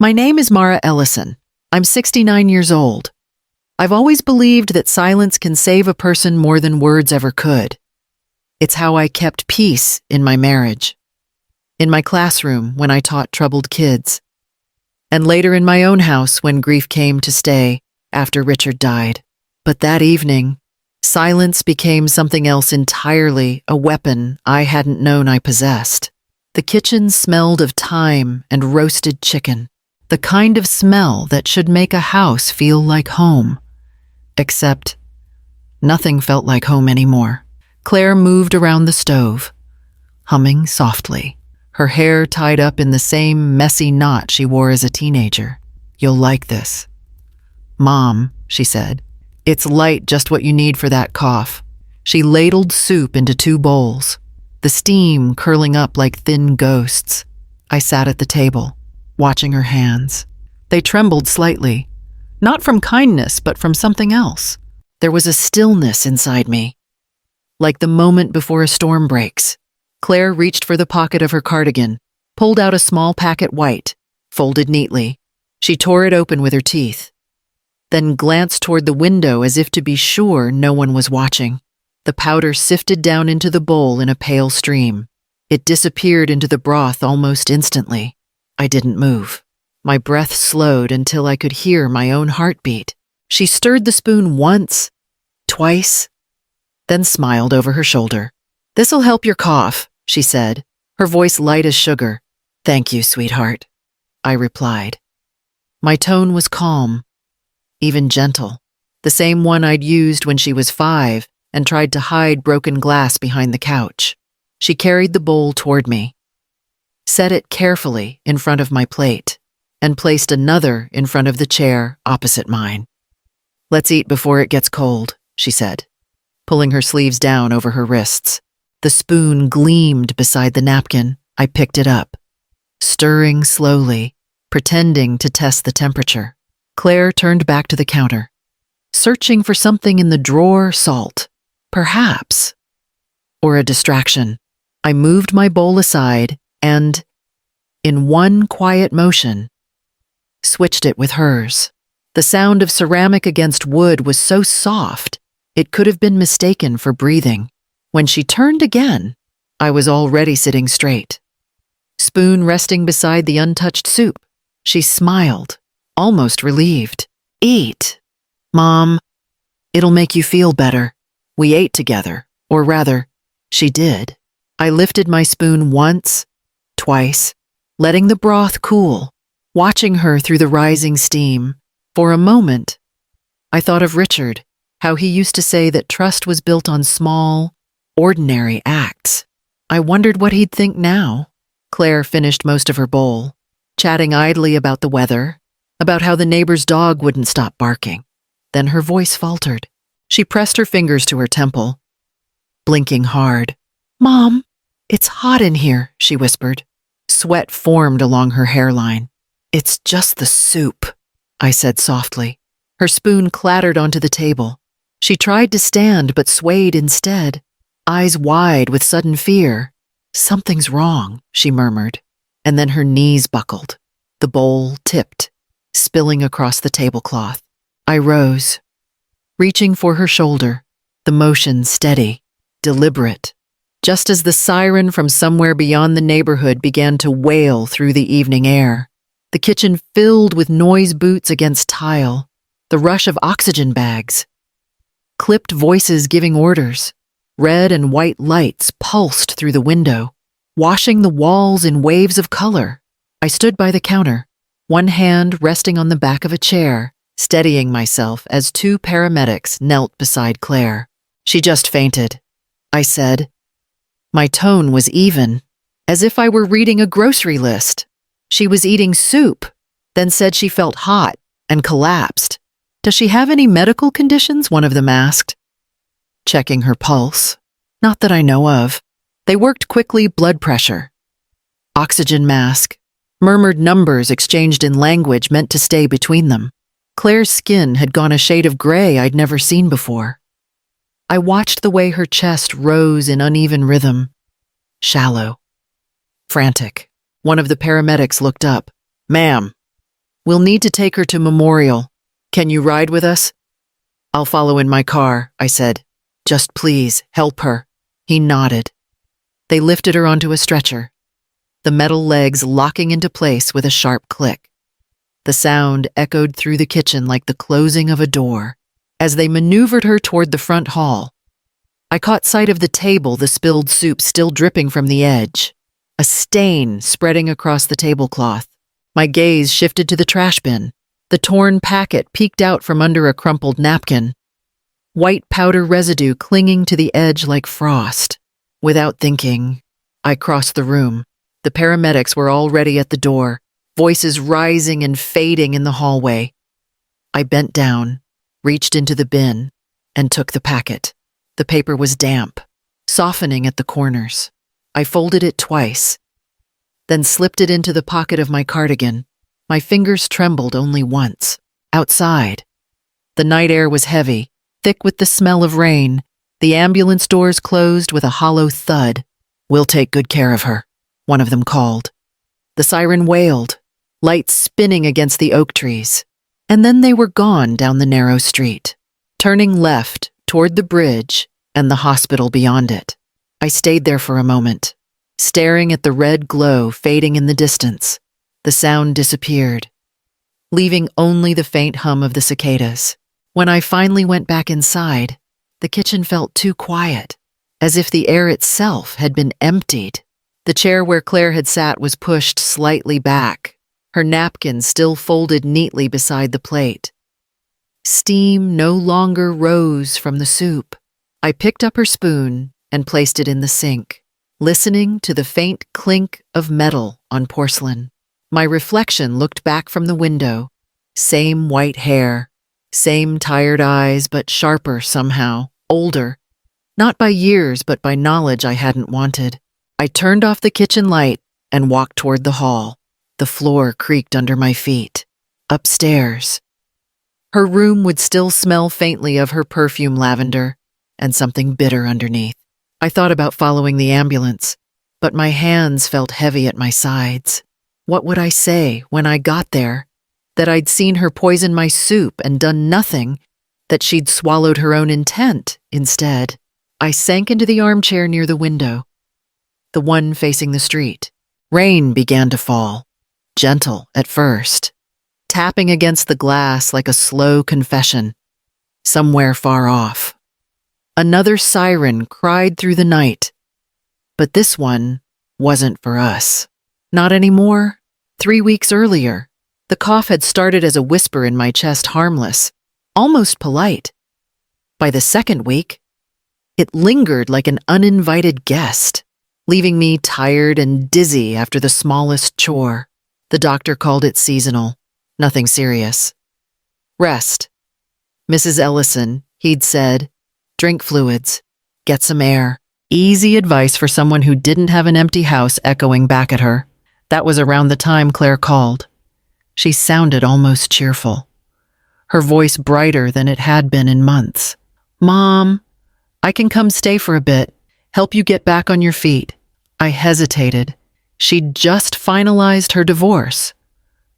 My name is Mara Ellison. I'm 69 years old. I've always believed that silence can save a person more than words ever could. It's how I kept peace in my marriage, in my classroom when I taught troubled kids, and later in my own house when grief came to stay after Richard died. But that evening, silence became something else entirely, a weapon I hadn't known I possessed. The kitchen smelled of thyme and roasted chicken, the kind of smell that should make a house feel like home. Except, nothing felt like home anymore. Claire moved around the stove, humming softly, her hair tied up in the same messy knot she wore as a teenager. "You'll like this." "Mom," she said, "it's light, just what you need for that cough." She ladled soup into 2 bowls, the steam curling up like thin ghosts. I sat at the table, watching her hands. They trembled slightly, not from kindness, but from something else. There was a stillness inside me, like the moment before a storm breaks. Claire reached for the pocket of her cardigan, pulled out a small packet white, folded neatly. She tore it open with her teeth, then glanced toward the window as if to be sure no one was watching. The powder sifted down into the bowl in a pale stream. It disappeared into the broth almost instantly. I didn't move. My breath slowed until I could hear my own heartbeat. She stirred the spoon once, twice, then smiled over her shoulder. "This'll help your cough," she said, her voice light as sugar. "Thank you, sweetheart," I replied. My tone was calm, even gentle, the same one I'd used when she was 5 and tried to hide broken glass behind the couch. She carried the bowl toward me, set it carefully in front of my plate, and placed another in front of the chair opposite mine. "Let's eat before it gets cold," she said, pulling her sleeves down over her wrists. The spoon gleamed beside the napkin. I picked it up, stirring slowly, pretending to test the temperature. Claire turned back to the counter, searching for something in the drawer. Salt, perhaps, or a distraction. I moved my bowl aside and, in one quiet motion, switched it with hers. The sound of ceramic against wood was so soft, it could have been mistaken for breathing. When she turned again, I was already sitting straight, spoon resting beside the untouched soup. She smiled, almost relieved. "Eat, Mom. It'll make you feel better." We ate together, or rather, she did. I lifted my spoon once, twice, letting the broth cool, watching her through the rising steam. For a moment, I thought of Richard, how he used to say that trust was built on small, ordinary acts. I wondered what he'd think now. Claire finished most of her bowl, chatting idly about the weather, about how the neighbor's dog wouldn't stop barking. Then her voice faltered. She pressed her fingers to her temple, blinking hard. "Mom, it's hot in here," she whispered. Sweat formed along her hairline. "It's just the soup," I said softly. Her spoon clattered onto the table. She tried to stand but swayed instead, eyes wide with sudden fear. "Something's wrong," she murmured, and then her knees buckled. The bowl tipped, spilling across the tablecloth. I rose, reaching for her shoulder, the motion steady, deliberate, just as the siren from somewhere beyond the neighborhood began to wail through the evening air. The kitchen filled with noise boots against tile, the rush of oxygen bags, clipped voices giving orders. Red and white lights pulsed through the window, washing the walls in waves of color. I stood by the counter, one hand resting on the back of a chair, steadying myself as 2 paramedics knelt beside Claire. "She just fainted," I said. My tone was even, as if I were reading a grocery list. She was eating soup, then said she felt hot and collapsed. "Does she have any medical conditions?" one of them asked, checking her pulse. "Not that I know of." They worked quickly. Blood pressure, oxygen mask, murmured numbers exchanged in language meant to stay between them. Claire's skin had gone a shade of gray I'd never seen before. I watched the way her chest rose in uneven rhythm, shallow, frantic. One of the paramedics looked up. "Ma'am, We'll need to take her to Memorial. Can you ride with us? I'll follow in my car, I said. Just please, help her. He nodded. They lifted her onto a stretcher, the metal legs locking into place with a sharp click. The sound echoed through the kitchen like the closing of a door as they maneuvered her toward the front hall. I caught sight of the table, the spilled soup still dripping from the edge, a stain spreading across the tablecloth. My gaze shifted to the trash bin. The torn packet peeked out from under a crumpled napkin, white powder residue clinging to the edge like frost. Without thinking, I crossed the room. The paramedics were already at the door, voices rising and fading in the hallway. I bent down, reached into the bin, and took the packet. The paper was damp, softening at the corners. I folded it twice, then slipped it into the pocket of my cardigan. My fingers trembled only once. Outside, the night air was heavy, thick with the smell of rain. The ambulance doors closed with a hollow thud. We'll take good care of her, one of them called. The siren wailed, lights spinning against the oak trees. And then they were gone down the narrow street, turning left toward the bridge and the hospital beyond it. I stayed there for a moment, staring at the red glow fading in the distance. The sound disappeared, leaving only the faint hum of the cicadas. When I finally went back inside, the kitchen felt too quiet, as if the air itself had been emptied. The chair where Claire had sat was pushed slightly back, her napkin still folded neatly beside the plate. Steam no longer rose from the soup. I picked up her spoon and placed it in the sink, listening to the faint clink of metal on porcelain. My reflection looked back from the window. Same white hair, same tired eyes, but sharper somehow, older. Not by years, but by knowledge I hadn't wanted. I turned off the kitchen light and walked toward the hall. The floor creaked under my feet. Upstairs, her room would still smell faintly of her perfume lavender and something bitter underneath. I thought about following the ambulance, but my hands felt heavy at my sides. What would I say when I got there? That I'd seen her poison my soup and done nothing, that she'd swallowed her own intent instead. I sank into the armchair near the window, the one facing the street. Rain began to fall, gentle at first, tapping against the glass like a slow confession, somewhere far off. Another siren cried through the night, but this one wasn't for us. Not anymore. 3 weeks earlier, the cough had started as a whisper in my chest, harmless, almost polite. By the second week, it lingered like an uninvited guest, leaving me tired and dizzy after the smallest chore. The doctor called it seasonal, nothing serious. Rest. Mrs. Ellison, he'd said, drink fluids, get some air. Easy advice for someone who didn't have an empty house echoing back at her. That was around the time Claire called. She sounded almost cheerful, her voice brighter than it had been in months. Mom, I can come stay for a bit, help you get back on your feet. I hesitated. She'd just finalized her divorce,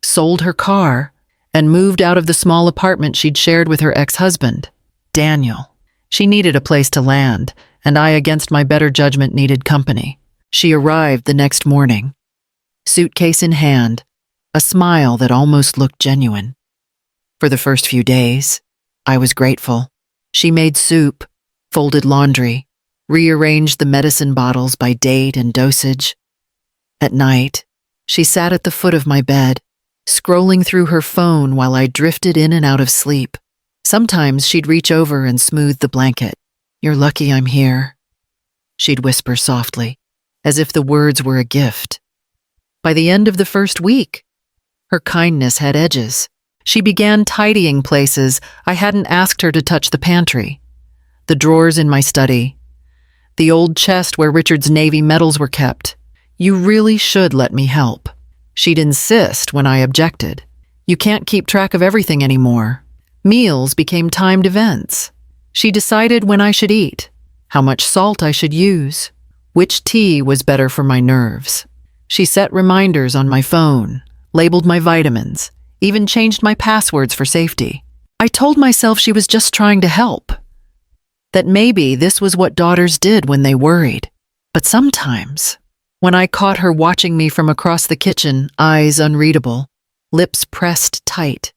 sold her car, and moved out of the small apartment she'd shared with her ex-husband, Daniel. She needed a place to land, and I, against my better judgment, needed company. She arrived the next morning, suitcase in hand, a smile that almost looked genuine. For the first few days, I was grateful. She made soup, folded laundry, rearranged the medicine bottles by date and dosage. At night, she sat at the foot of my bed, scrolling through her phone while I drifted in and out of sleep. Sometimes she'd reach over and smooth the blanket. You're lucky I'm here, she'd whisper softly, as if the words were a gift. By the end of the first week, her kindness had edges. She began tidying places I hadn't asked her to touch: the pantry, the drawers in my study, the old chest where Richard's Navy medals were kept. You really should let me help. She'd insist when I objected. You can't keep track of everything anymore. Meals became timed events. She decided when I should eat, how much salt I should use, which tea was better for my nerves. She set reminders on my phone, labeled my vitamins, even changed my passwords for safety. I told myself she was just trying to help, that maybe this was what daughters did when they worried. But sometimes, when I caught her watching me from across the kitchen, eyes unreadable, lips pressed tight,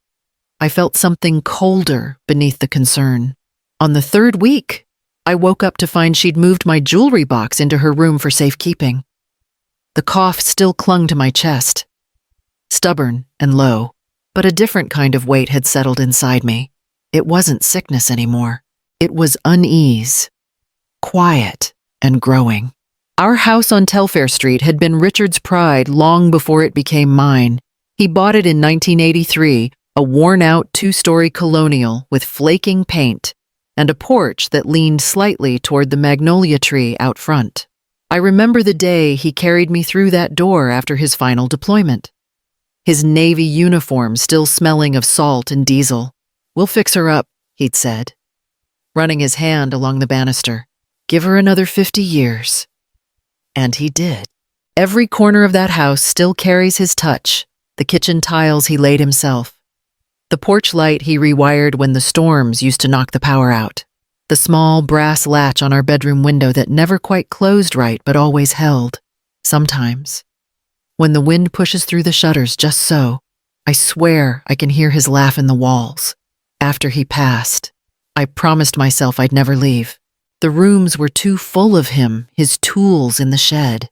I felt something colder beneath the concern. On the third week, I woke up to find she'd moved my jewelry box into her room for safekeeping. The cough still clung to my chest, stubborn and low, but a different kind of weight had settled inside me. It wasn't sickness anymore. It was unease, quiet and growing. Our house on Telfair Street had been Richard's pride long before it became mine. He bought it in 1983, a worn-out two-story colonial with flaking paint and a porch that leaned slightly toward the magnolia tree out front. I remember the day he carried me through that door after his final deployment. His Navy uniform still smelling of salt and diesel. "We'll fix her up," he'd said, running his hand along the banister. "Give her another 50 years. And he did. Every corner of that house still carries his touch, the kitchen tiles he laid himself, the porch light he rewired when the storms used to knock the power out, the small brass latch on our bedroom window that never quite closed right but always held. Sometimes, when the wind pushes through the shutters just so, I swear I can hear his laugh in the walls. After he passed, I promised myself I'd never leave. The rooms were too full of him, his tools in the shed,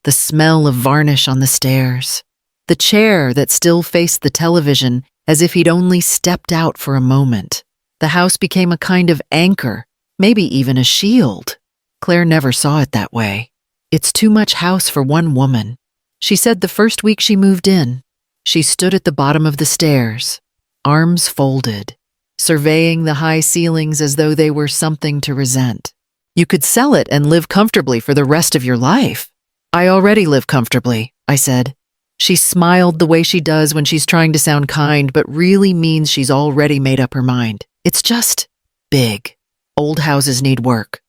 the smell of varnish on the stairs, the chair that still faced the television as if he'd only stepped out for a moment. The house became a kind of anchor, maybe even a shield. Claire never saw it that way. It's too much house for one woman. She said the first week she moved in, she stood at the bottom of the stairs, arms folded, surveying the high ceilings as though they were something to resent. "You could sell it and live comfortably for the rest of your life." "I already live comfortably," I said. She smiled the way she does when she's trying to sound kind, but really means she's already made up her mind. "It's just big. Old houses need work.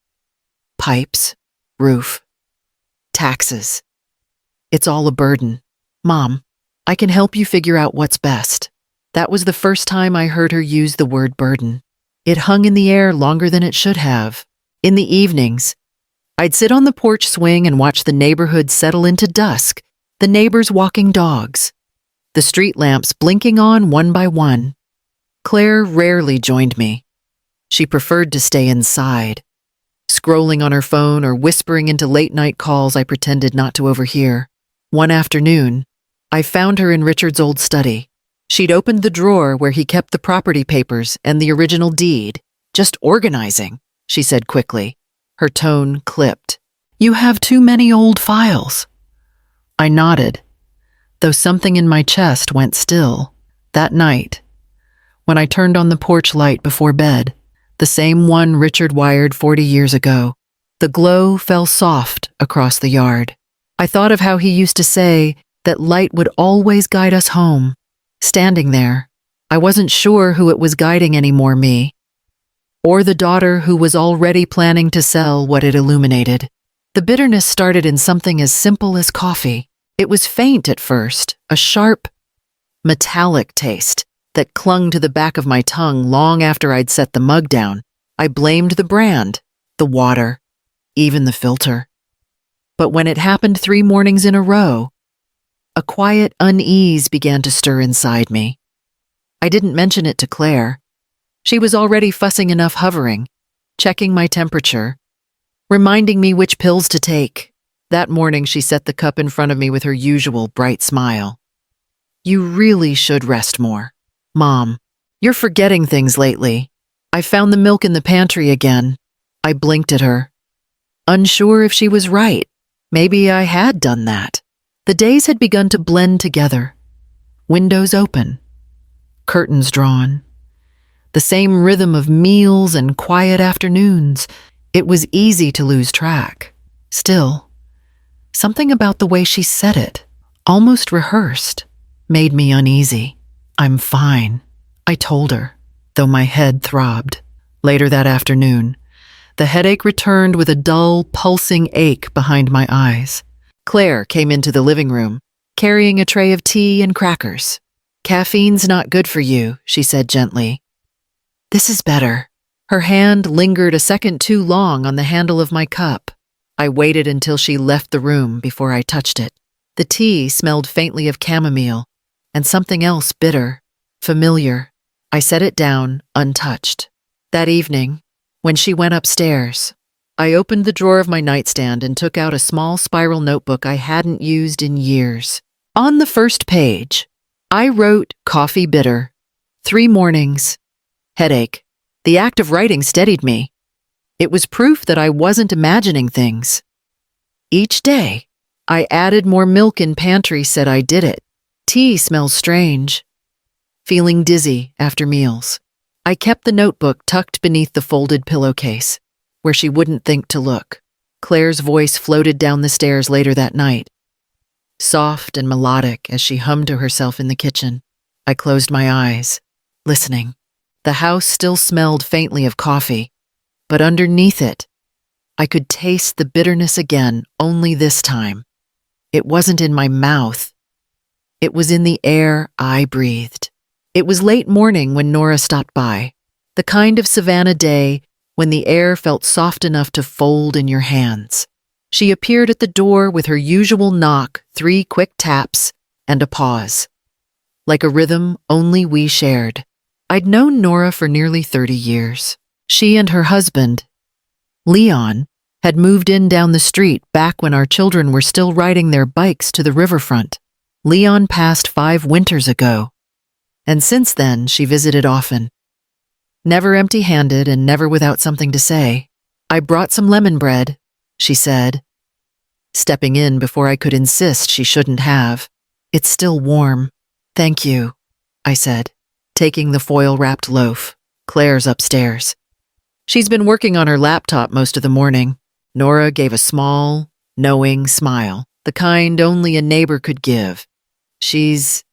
Pipes, roof, taxes. It's all a burden. Mom, I can help you figure out what's best." That was the first time I heard her use the word burden. It hung in the air longer than it should have. In the evenings, I'd sit on the porch swing and watch the neighborhood settle into dusk, the neighbors walking dogs, the street lamps blinking on one by one. Claire rarely joined me. She preferred to stay inside, scrolling on her phone or whispering into late-night calls I pretended not to overhear. One afternoon, I found her in Richard's old study. She'd opened the drawer where he kept the property papers and the original deed. "Just organizing," she said quickly. Her tone clipped. "You have too many old files." I nodded, though something in my chest went still. That night, when I turned on the porch light before bed, the same one Richard wired 40 years ago, the glow fell soft across the yard. I thought of how he used to say that light would always guide us home. Standing there, I wasn't sure who it was guiding anymore, me, or the daughter who was already planning to sell what it illuminated. The bitterness started in something as simple as coffee. It was faint at first, a sharp, metallic taste that clung to the back of my tongue long after I'd set the mug down. I blamed the brand, the water, even the filter. But when it happened 3 mornings in a row, a quiet unease began to stir inside me. I didn't mention it to Claire. She was already fussing enough hovering, checking my temperature, reminding me which pills to take. That morning she set the cup in front of me with her usual bright smile. "You really should rest more. Mom, you're forgetting things lately. I found the milk in the pantry again." I blinked at her, unsure if she was right. Maybe I had done that. The days had begun to blend together. Windows open, curtains drawn, the same rhythm of meals and quiet afternoons. It was easy to lose track. Still, something about the way she said it, almost rehearsed, made me uneasy. "I'm fine," I told her, though my head throbbed. Later that afternoon, the headache returned with a dull, pulsing ache behind my eyes. Claire came into the living room, carrying a tray of tea and crackers. Caffeine's not good for you, she said gently. This is better. Her hand lingered a second too long on the handle of my cup. I waited until she left the room before I touched it. The tea smelled faintly of chamomile, and something else bitter, familiar. I set it down, untouched. That evening, when she went upstairs, I opened the drawer of my nightstand and took out a small spiral notebook I hadn't used in years. On the first page, I wrote coffee bitter, 3 mornings, headache. The act of writing steadied me. It was proof that I wasn't imagining things. Each day, I added more milk in pantry, said I did it. Tea smells strange. Feeling dizzy after meals. I kept the notebook tucked beneath the folded pillowcase, where she wouldn't think to look. Claire's voice floated down the stairs later that night, soft and melodic as she hummed to herself in the kitchen. I closed my eyes, listening. The house still smelled faintly of coffee, but underneath it, I could taste the bitterness again, only this time. It wasn't in my mouth. It was in the air I breathed. It was late morning when Nora stopped by, the kind of Savannah day when the air felt soft enough to fold in your hands. She appeared at the door with her usual knock, 3 quick taps, and a pause. Like a rhythm only we shared. I'd known Nora for nearly 30 years. She and her husband, Leon, had moved in down the street back when our children were still riding their bikes to the riverfront. Leon passed 5 winters ago, and since then she visited often. Never empty-handed and never without something to say. I brought some lemon bread, she said, stepping in before I could insist she shouldn't have. It's still warm. Thank you, I said, taking the foil-wrapped loaf. Claire's upstairs. She's been working on her laptop most of the morning. Nora gave a small, knowing smile, the kind only a neighbor could give. She's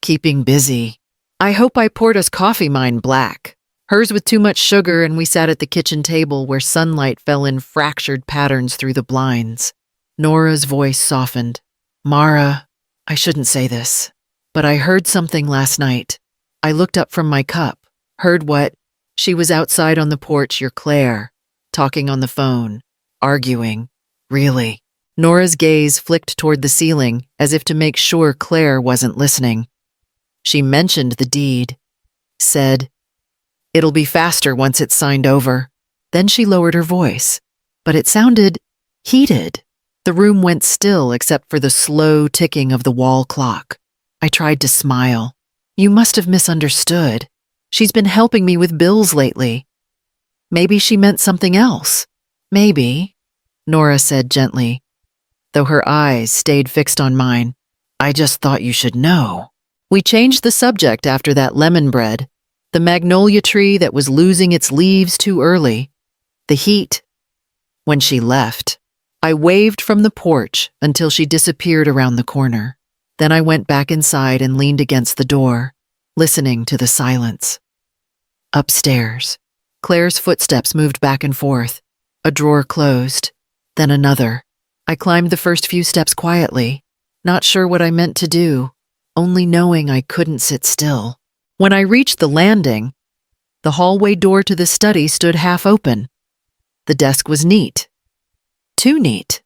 keeping busy. I hope I poured us coffee, mine black. Hers with too much sugar, and we sat at the kitchen table where sunlight fell in fractured patterns through the blinds. Nora's voice softened. Mara, I shouldn't say this, but I heard something last night. I looked up from my cup, heard what? She was outside on the porch, your Claire, talking on the phone, arguing. Really? Nora's gaze flicked toward the ceiling as if to make sure Claire wasn't listening. She mentioned the deed, said, it'll be faster once it's signed over. Then she lowered her voice, but it sounded heated. The room went still except for the slow ticking of the wall clock. I tried to smile. You must have misunderstood. She's been helping me with bills lately. Maybe she meant something else. Maybe, Nora said gently, though her eyes stayed fixed on mine. I just thought you should know. We changed the subject after that lemon bread, the magnolia tree that was losing its leaves too early, the heat. When she left, I waved from the porch until she disappeared around the corner. Then I went back inside and leaned against the door, listening to the silence. Upstairs, Claire's footsteps moved back and forth. A drawer closed, then another. I climbed the first few steps quietly, not sure what I meant to do, only knowing I couldn't sit still. When I reached the landing, the hallway door to the study stood half open. The desk was neat. Too neat.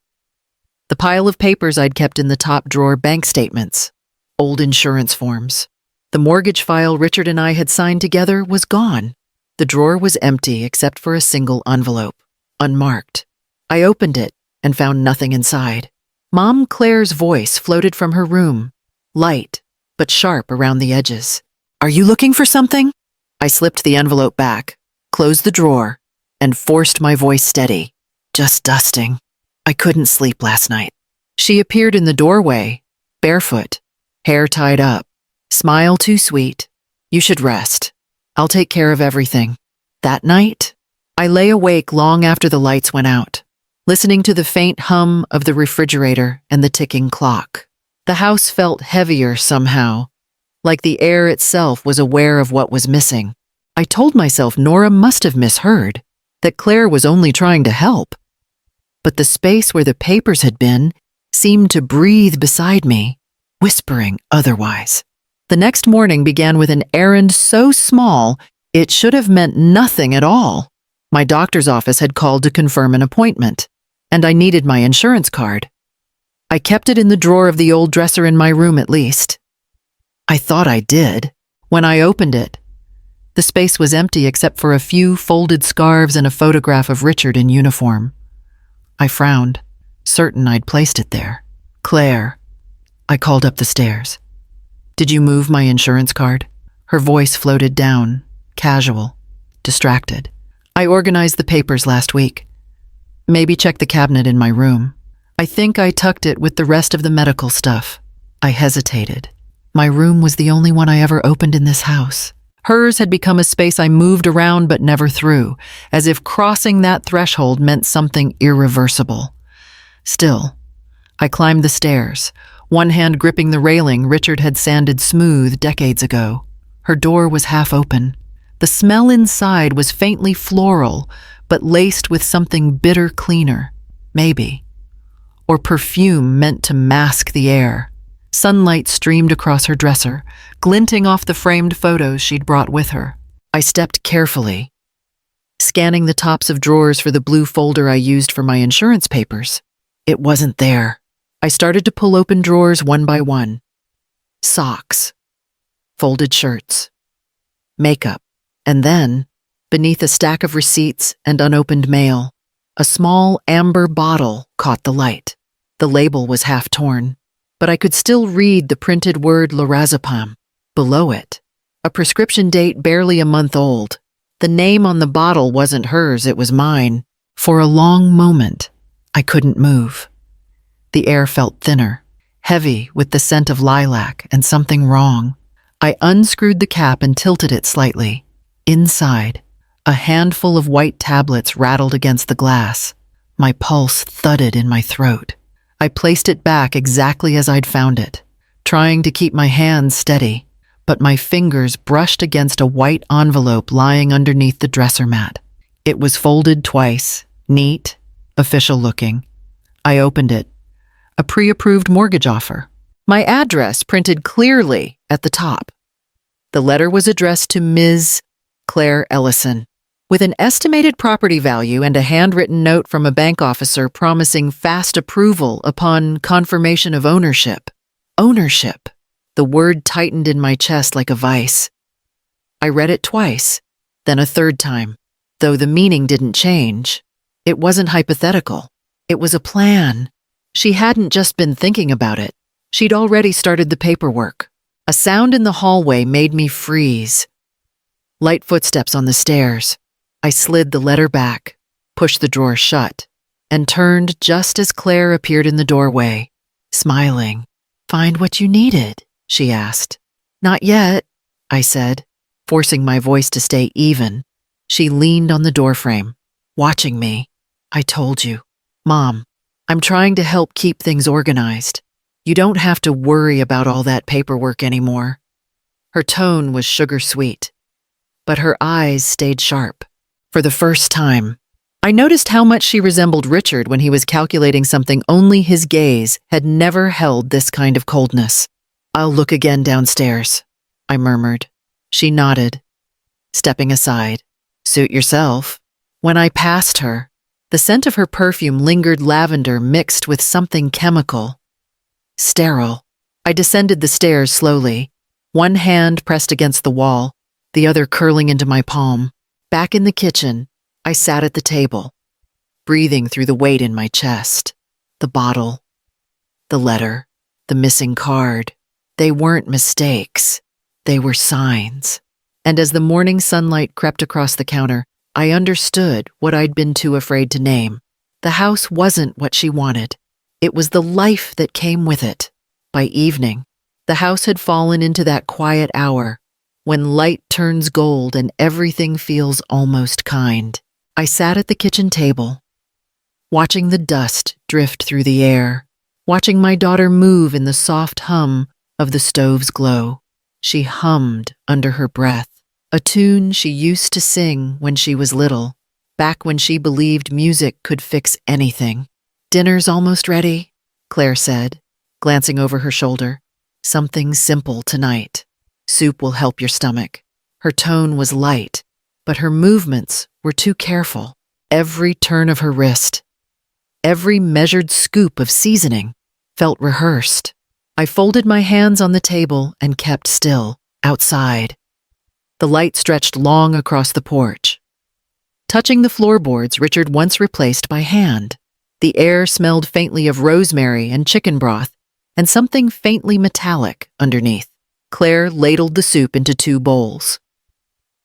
The pile of papers I'd kept in the top drawer, bank statements, old insurance forms. The mortgage file Richard and I had signed together was gone. The drawer was empty except for a single envelope, unmarked. I opened it and found nothing inside. Mom Claire's voice floated from her room, light but sharp around the edges. Are you looking for something? I slipped the envelope back, closed the drawer, and forced my voice steady. Just dusting. I couldn't sleep last night. She appeared in the doorway, barefoot, hair tied up, smile too sweet. You should rest. I'll take care of everything. That night, I lay awake long after the lights went out, listening to the faint hum of the refrigerator and the ticking clock. The house felt heavier somehow, like the air itself was aware of what was missing. I told myself Nora must have misheard, that Claire was only trying to help. But the space where the papers had been seemed to breathe beside me, whispering otherwise. The next morning began with an errand so small it should have meant nothing at all. My doctor's office had called to confirm an appointment, and I needed my insurance card. I kept it in the drawer of the old dresser in my room at least. I thought I did. When I opened it, the space was empty except for a few folded scarves and a photograph of Richard in uniform. I frowned, certain I'd placed it there. "Claire," I called up the stairs. "Did you move my insurance card?" Her voice floated down, casual, distracted. "I organized the papers last week. Maybe check the cabinet in my room. I think I tucked it with the rest of the medical stuff." I hesitated. My room was the only one I ever opened in this house. Hers had become a space I moved around but never through, as if crossing that threshold meant something irreversible. Still, I climbed the stairs, one hand gripping the railing Richard had sanded smooth decades ago. Her door was half open. The smell inside was faintly floral, but laced with something bitter cleaner, maybe. Or perfume meant to mask the air. Sunlight streamed across her dresser, glinting off the framed photos she'd brought with her. I stepped carefully, scanning the tops of drawers for the blue folder I used for my insurance papers. It wasn't there. I started to pull open drawers one by one. Socks, folded shirts, makeup, and then, beneath a stack of receipts and unopened mail, a small amber bottle caught the light. The label was half torn, but I could still read the printed word lorazepam. Below it, a prescription date barely a month old. The name on the bottle wasn't hers, it was mine. For a long moment, I couldn't move. The air felt thinner, heavy with the scent of lilac and something wrong. I unscrewed the cap and tilted it slightly. Inside, a handful of white tablets rattled against the glass. My pulse thudded in my throat. I placed it back exactly as I'd found it, trying to keep my hands steady, but my fingers brushed against a white envelope lying underneath the dresser mat. It was folded twice, neat, official-looking. I opened it. A pre-approved mortgage offer. My address printed clearly at the top. The letter was addressed to Ms. Claire Ellison, with an estimated property value and a handwritten note from a bank officer promising fast approval upon confirmation of ownership. Ownership. The word tightened in my chest like a vice. I read it twice, then a third time, though the meaning didn't change. It wasn't hypothetical. It was a plan. She hadn't just been thinking about it. She'd already started the paperwork. A sound in the hallway made me freeze. Light footsteps on the stairs. I slid the letter back, pushed the drawer shut, and turned just as Claire appeared in the doorway, smiling. "Find what you needed?" she asked. "Not yet," I said, forcing my voice to stay even. She leaned on the doorframe, watching me. "I told you. Mom, I'm trying to help keep things organized. You don't have to worry about all that paperwork anymore." Her tone was sugar-sweet, but her eyes stayed sharp. For the first time, I noticed how much she resembled Richard when he was calculating something only his gaze had never held this kind of coldness. "I'll look again downstairs," I murmured. She nodded, stepping aside. "Suit yourself." When I passed her, the scent of her perfume lingered lavender mixed with something chemical. Sterile. I descended the stairs slowly, one hand pressed against the wall, the other curling into my palm. Back in the kitchen, I sat at the table, breathing through the weight in my chest. The bottle, the letter, the missing card. They weren't mistakes. They were signs. And as the morning sunlight crept across the counter, I understood what I'd been too afraid to name. The house wasn't what she wanted. It was the life that came with it. By evening, the house had fallen into that quiet hour when light turns gold and everything feels almost kind. I sat at the kitchen table, watching the dust drift through the air, watching my daughter move in the soft hum of the stove's glow. She hummed under her breath, a tune she used to sing when she was little, back when she believed music could fix anything. "Dinner's almost ready," Claire said, glancing over her shoulder. "Something simple tonight." Soup will help your stomach. Her tone was light, but her movements were too careful. Every turn of her wrist, every measured scoop of seasoning felt rehearsed. I folded my hands on the table and kept still, outside. The light stretched long across the porch. Touching the floorboards Richard once replaced by hand. The air smelled faintly of rosemary and chicken broth, and something faintly metallic underneath. Claire ladled the soup into 2 bowls.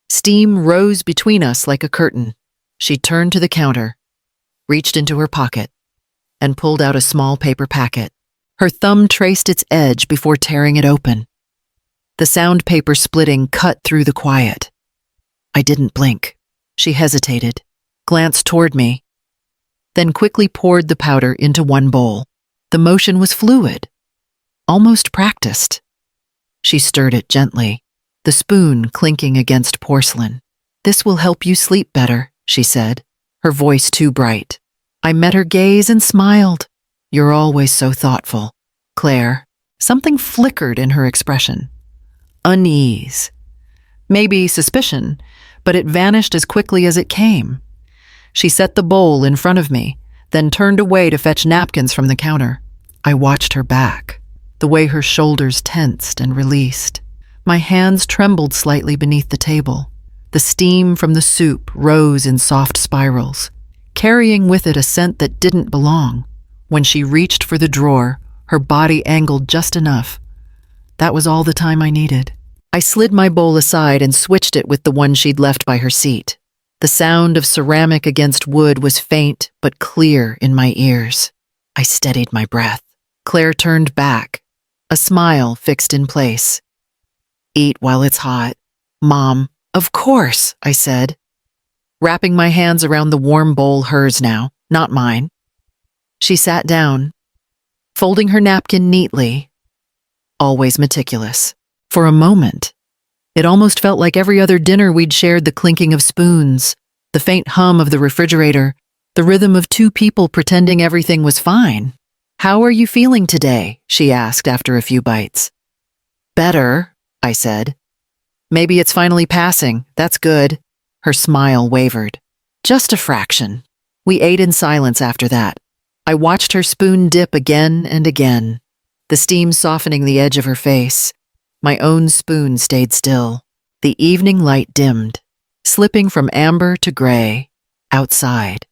Steam rose between us like a curtain. She turned to the counter, reached into her pocket, and pulled out a small paper packet. Her thumb traced its edge before tearing it open. The sound paper splitting cut through the quiet. I didn't blink. She hesitated, glanced toward me, then quickly poured the powder into 1 bowl. The motion was fluid, almost practiced. She stirred it gently, the spoon clinking against porcelain. "This will help you sleep better," she said, her voice too bright. I met her gaze and smiled. "You're always so thoughtful, Claire." Something flickered in her expression. Unease. Maybe suspicion, but it vanished as quickly as it came. She set the bowl in front of me, then turned away to fetch napkins from the counter. I watched her back, the way her shoulders tensed and released. My hands trembled slightly beneath the table. The steam from the soup rose in soft spirals, carrying with it a scent that didn't belong. When she reached for the drawer, her body angled just enough. That was all the time I needed. I slid my bowl aside and switched it with the one she'd left by her seat. The sound of ceramic against wood was faint but clear in my ears. I steadied my breath. Claire turned back, a smile fixed in place. "Eat while it's hot, Mom." "Of course," I said, wrapping my hands around the warm bowl, hers now, not mine. She sat down, folding her napkin neatly, always meticulous. For a moment, it almost felt like every other dinner we'd shared: the clinking of spoons, the faint hum of the refrigerator, the rhythm of 2 people pretending everything was fine. "How are you feeling today?" she asked after a few bites. "Better," I said. "Maybe it's finally passing. That's good." Her smile wavered. "Just a fraction." We ate in silence after that. I watched her spoon dip again and again, the steam softening the edge of her face. My own spoon stayed still. The evening light dimmed, slipping from amber to gray, outside.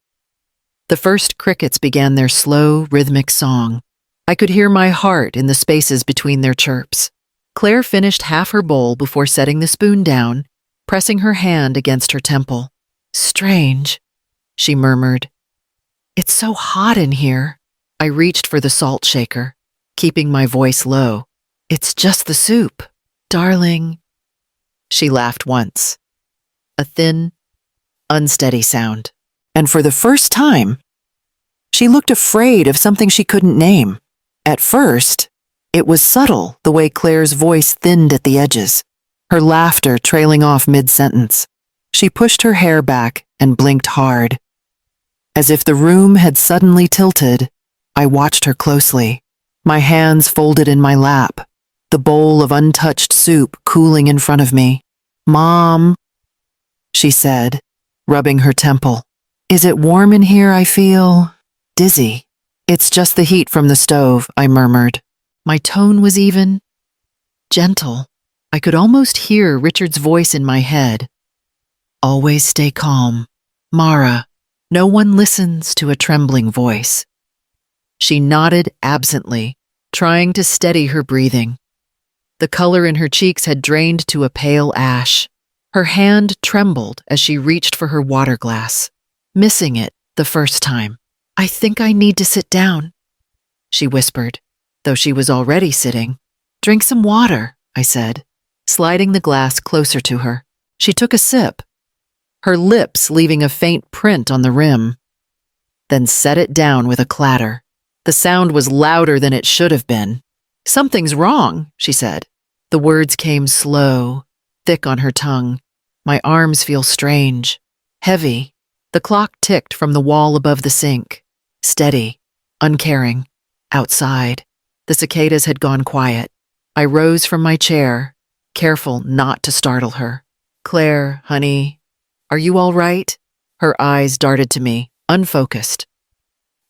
The first crickets began their slow, rhythmic song. I could hear my heart in the spaces between their chirps. Claire finished half her bowl before setting the spoon down, pressing her hand against her temple. "Strange," she murmured. "It's so hot in here." I reached for the salt shaker, keeping my voice low. "It's just the soup, darling." She laughed once, a thin, unsteady sound. And for the first time, she looked afraid of something she couldn't name. At first, it was subtle, the way Claire's voice thinned at the edges, her laughter trailing off mid-sentence. She pushed her hair back and blinked hard. As if the room had suddenly tilted, I watched her closely, my hands folded in my lap, the bowl of untouched soup cooling in front of me. "Mom," she said, rubbing her temple. "Is it warm in here? I feel dizzy." "It's just the heat from the stove," I murmured. My tone was even, gentle. I could almost hear Richard's voice in my head. "Always stay calm, Mara. No one listens to a trembling voice." She nodded absently, trying to steady her breathing. The color in her cheeks had drained to a pale ash. Her hand trembled as she reached for her water glass, missing it the first time. "I think I need to sit down," she whispered, though she was already sitting. "Drink some water," I said, sliding the glass closer to her. She took a sip, her lips leaving a faint print on the rim, then set it down with a clatter. The sound was louder than it should have been. "Something's wrong," she said. The words came slow, thick on her tongue. My arms feel strange, heavy. The clock ticked from the wall above the sink, steady, uncaring. Outside, the cicadas had gone quiet. I rose from my chair, careful not to startle her. "Claire, honey, are you all right?" Her eyes darted to me, unfocused,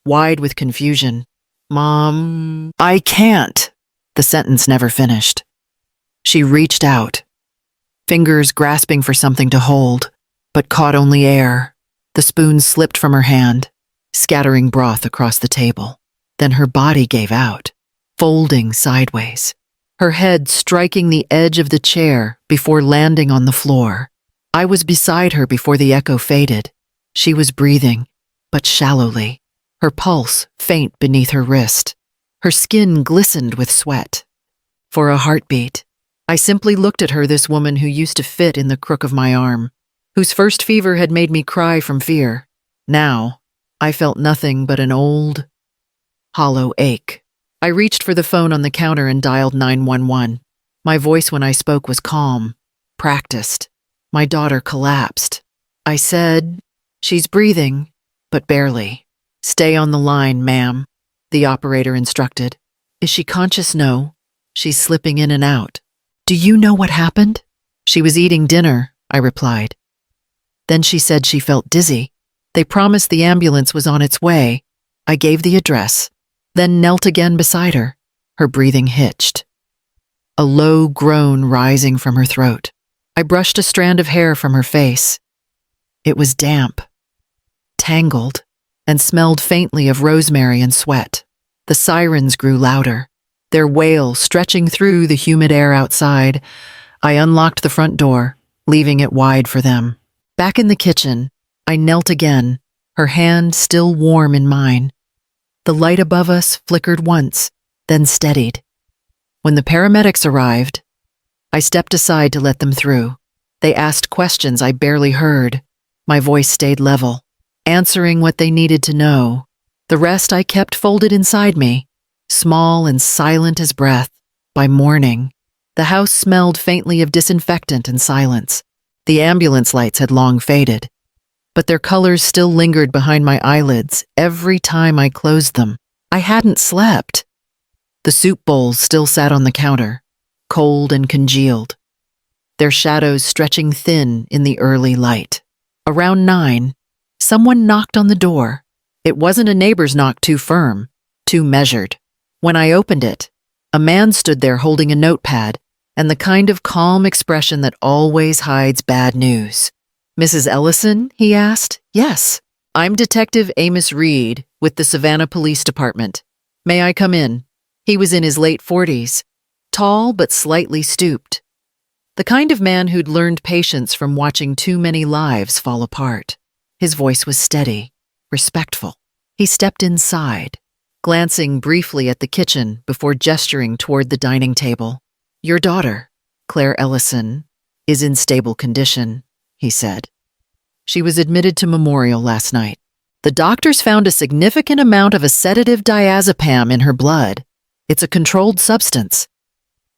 wide with confusion. "Mom, I can't." The sentence never finished. She reached out, fingers grasping for something to hold, but caught only air. The spoon slipped from her hand, scattering broth across the table. Then her body gave out, folding sideways, her head striking the edge of the chair before landing on the floor. I was beside her before the echo faded. She was breathing, but shallowly, her pulse faint beneath her wrist. Her skin glistened with sweat. For a heartbeat, I simply looked at her, this woman who used to fit in the crook of my arm, whose first fever had made me cry from fear. Now, I felt nothing but an old, hollow ache. I reached for the phone on the counter and dialed 911. My voice when I spoke was calm, practiced. My daughter collapsed. I said, "She's breathing, but barely." "Stay on the line, ma'am," the operator instructed. "Is she conscious?" "No. She's slipping in and out." "Do you know what happened?" "She was eating dinner," I replied. Then she said she felt dizzy. They promised the ambulance was on its way. I gave the address, then knelt again beside her, her breathing hitched, a low groan rising from her throat. I brushed a strand of hair from her face. It was damp, tangled, and smelled faintly of rosemary and sweat. The sirens grew louder, their wail stretching through the humid air outside. I unlocked the front door, leaving it wide for them. Back in the kitchen, I knelt again, her hand still warm in mine. The light above us flickered once, then steadied. When the paramedics arrived, I stepped aside to let them through. They asked questions I barely heard. My voice stayed level, answering what they needed to know. The rest I kept folded inside me, small and silent as breath. By morning, the house smelled faintly of disinfectant and silence. The ambulance lights had long faded, but their colors still lingered behind my eyelids every time I closed them. I hadn't slept. The soup bowls still sat on the counter, cold and congealed, their shadows stretching thin in the early light. Around 9, someone knocked on the door. It wasn't a neighbor's knock, too firm, too measured. When I opened it, a man stood there holding a notepad and the kind of calm expression that always hides bad news. "Mrs. Ellison?" he asked. "Yes. I'm Detective Amos Reed with the Savannah Police Department. May I come in?" He was in his late 40s, tall but slightly stooped. The kind of man who'd learned patience from watching too many lives fall apart. His voice was steady, respectful. He stepped inside, glancing briefly at the kitchen before gesturing toward the dining table. "Your daughter, Claire Ellison, is in stable condition," he said. "She was admitted to Memorial last night. The doctors found a significant amount of a sedative diazepam in her blood. It's a controlled substance."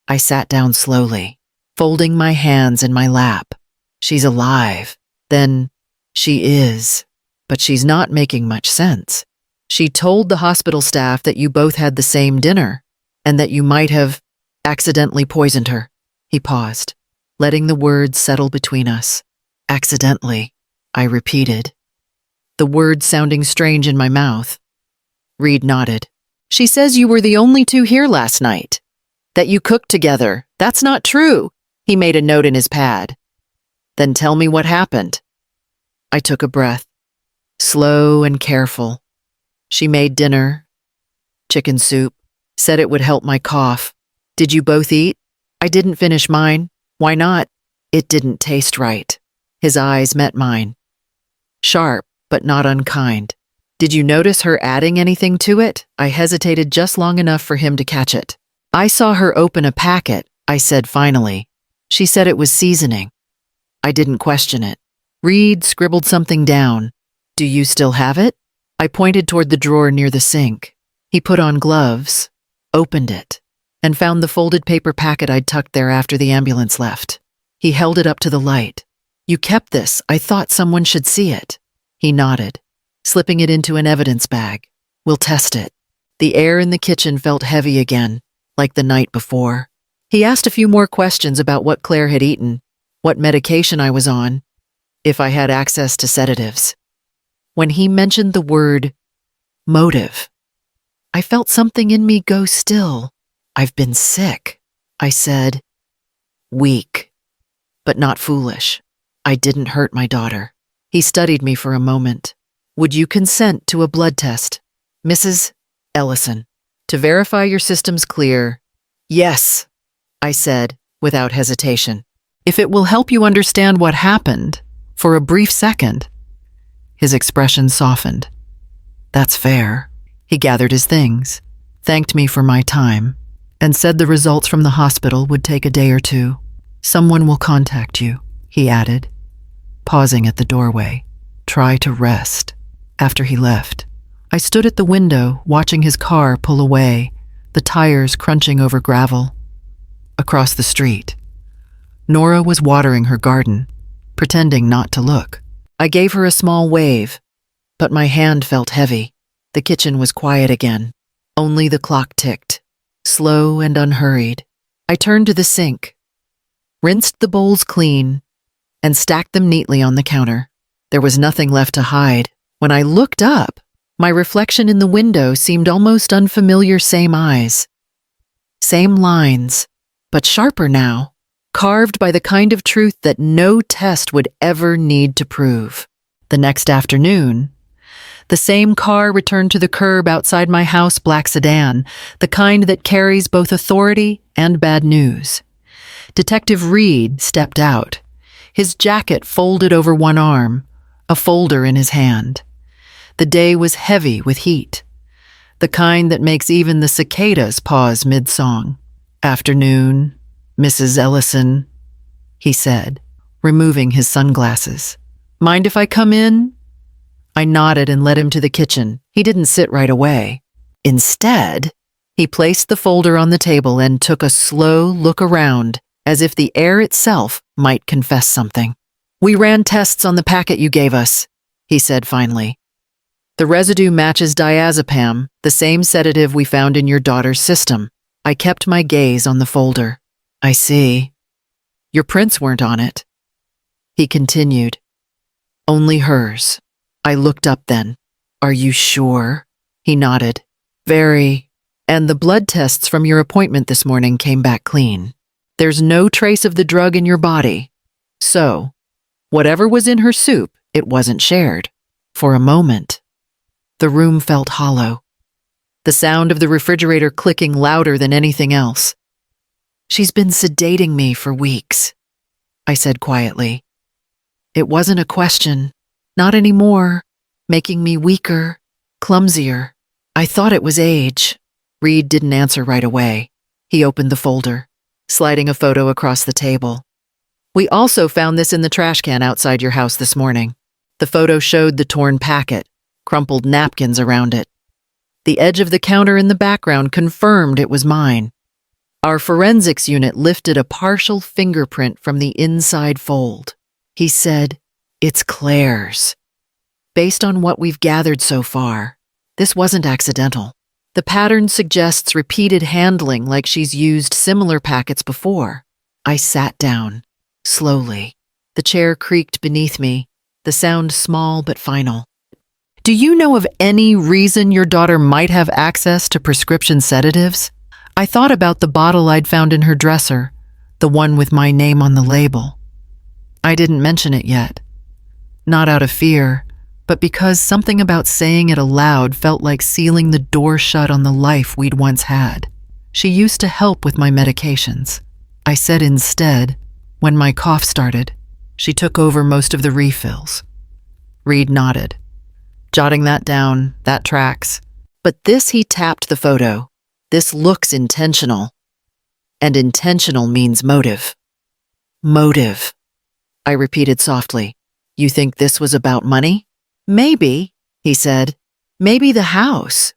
I sat down slowly, folding my hands in my lap. "She's alive. Then she is. But she's not making much sense. She told the hospital staff that you both had the same dinner, and that you might have accidentally poisoned her." He paused, letting the words settle between us. "Accidentally," I repeated, the words sounding strange in my mouth. Reed nodded. "She says you were the only two here last night, that you cooked together. That's not true." He made a note in his pad. "Then tell me what happened." I took a breath, slow and careful. "She made dinner, chicken soup, said it would help my cough. Did you both eat?" "I didn't finish mine." "Why not?" "It didn't taste right." His eyes met mine, sharp but not unkind. "Did you notice her adding anything to it?" I hesitated just long enough for him to catch it. "I saw her open a packet," I said finally. "She said it was seasoning." I didn't question it. Reed scribbled something down. "Do you still have it?" I pointed toward the drawer near the sink. He put on gloves, opened it, and found the folded paper packet I'd tucked there after the ambulance left. He held it up to the light. "You kept this. I thought someone should see it." He nodded, slipping it into an evidence bag. "We'll test it." The air in the kitchen felt heavy again, like the night before. He asked a few more questions about what Claire had eaten, what medication I was on, if I had access to sedatives. When he mentioned the word motive, I felt something in me go still. I've been sick, I said. Weak, but not foolish. I didn't hurt my daughter. He studied me for a moment. Would you consent to a blood test, Mrs. Ellison, to verify your system's clear? Yes, I said, without hesitation. If it will help you understand what happened, for a brief second. His expression softened. That's fair. He gathered his things, thanked me for my time, and said the results from the hospital would take a day or two. Someone will contact you, he added, pausing at the doorway. Try to rest. After he left, I stood at the window watching his car pull away, the tires crunching over gravel. Across the street, Nora was watering her garden, pretending not to look. I gave her a small wave, but my hand felt heavy. The kitchen was quiet again. Only the clock ticked, slow and unhurried. I turned to the sink, rinsed the bowls clean, and stacked them neatly on the counter. There was nothing left to hide. When I looked up, my reflection in the window seemed almost unfamiliar. Same eyes, same lines, but sharper now, carved by the kind of truth that no test would ever need to prove. The next afternoon, the same car returned to the curb outside my house, black sedan, the kind that carries both authority and bad news. Detective Reed stepped out, his jacket folded over one arm, a folder in his hand. The day was heavy with heat, the kind that makes even the cicadas pause mid-song. Afternoon, Mrs. Ellison, he said, removing his sunglasses. Mind if I come in? I nodded and led him to the kitchen. He didn't sit right away. Instead, he placed the folder on the table and took a slow look around, as if the air itself might confess something. We ran tests on the packet you gave us, he said finally. The residue matches diazepam, the same sedative we found in your daughter's system. I kept my gaze on the folder. I see. Your prints weren't on it. He continued. Only hers. I looked up then. Are you sure? He nodded. Very. And the blood tests from your appointment this morning came back clean. There's no trace of the drug in your body. So, whatever was in her soup, it wasn't shared. For a moment, the room felt hollow, the sound of the refrigerator clicking louder than anything else. She's been sedating me for weeks, I said quietly. It wasn't a question, not anymore, making me weaker, clumsier. I thought it was age. Reed didn't answer right away. He opened the folder, sliding a photo across the table. We also found this in the trash can outside your house this morning. The photo showed the torn packet, crumpled napkins around it. The edge of the counter in the background confirmed it was mine. Our forensics unit lifted a partial fingerprint from the inside fold. He said, It's Claire's. Based on what we've gathered so far, this wasn't accidental. The pattern suggests repeated handling like she's used similar packets before. I sat down, slowly. The chair creaked beneath me, the sound small but final. Do you know of any reason your daughter might have access to prescription sedatives? I thought about the bottle I'd found in her dresser, the one with my name on the label. I didn't mention it yet. Not out of fear, but because something about saying it aloud felt like sealing the door shut on the life we'd once had. She used to help with my medications. I said instead, when my cough started, she took over most of the refills. Reed nodded. Jotting that down, that tracks. But this, he tapped the photo. This looks intentional. And intentional means motive. Motive. I repeated softly. You think this was about money? Maybe, he said. Maybe the house.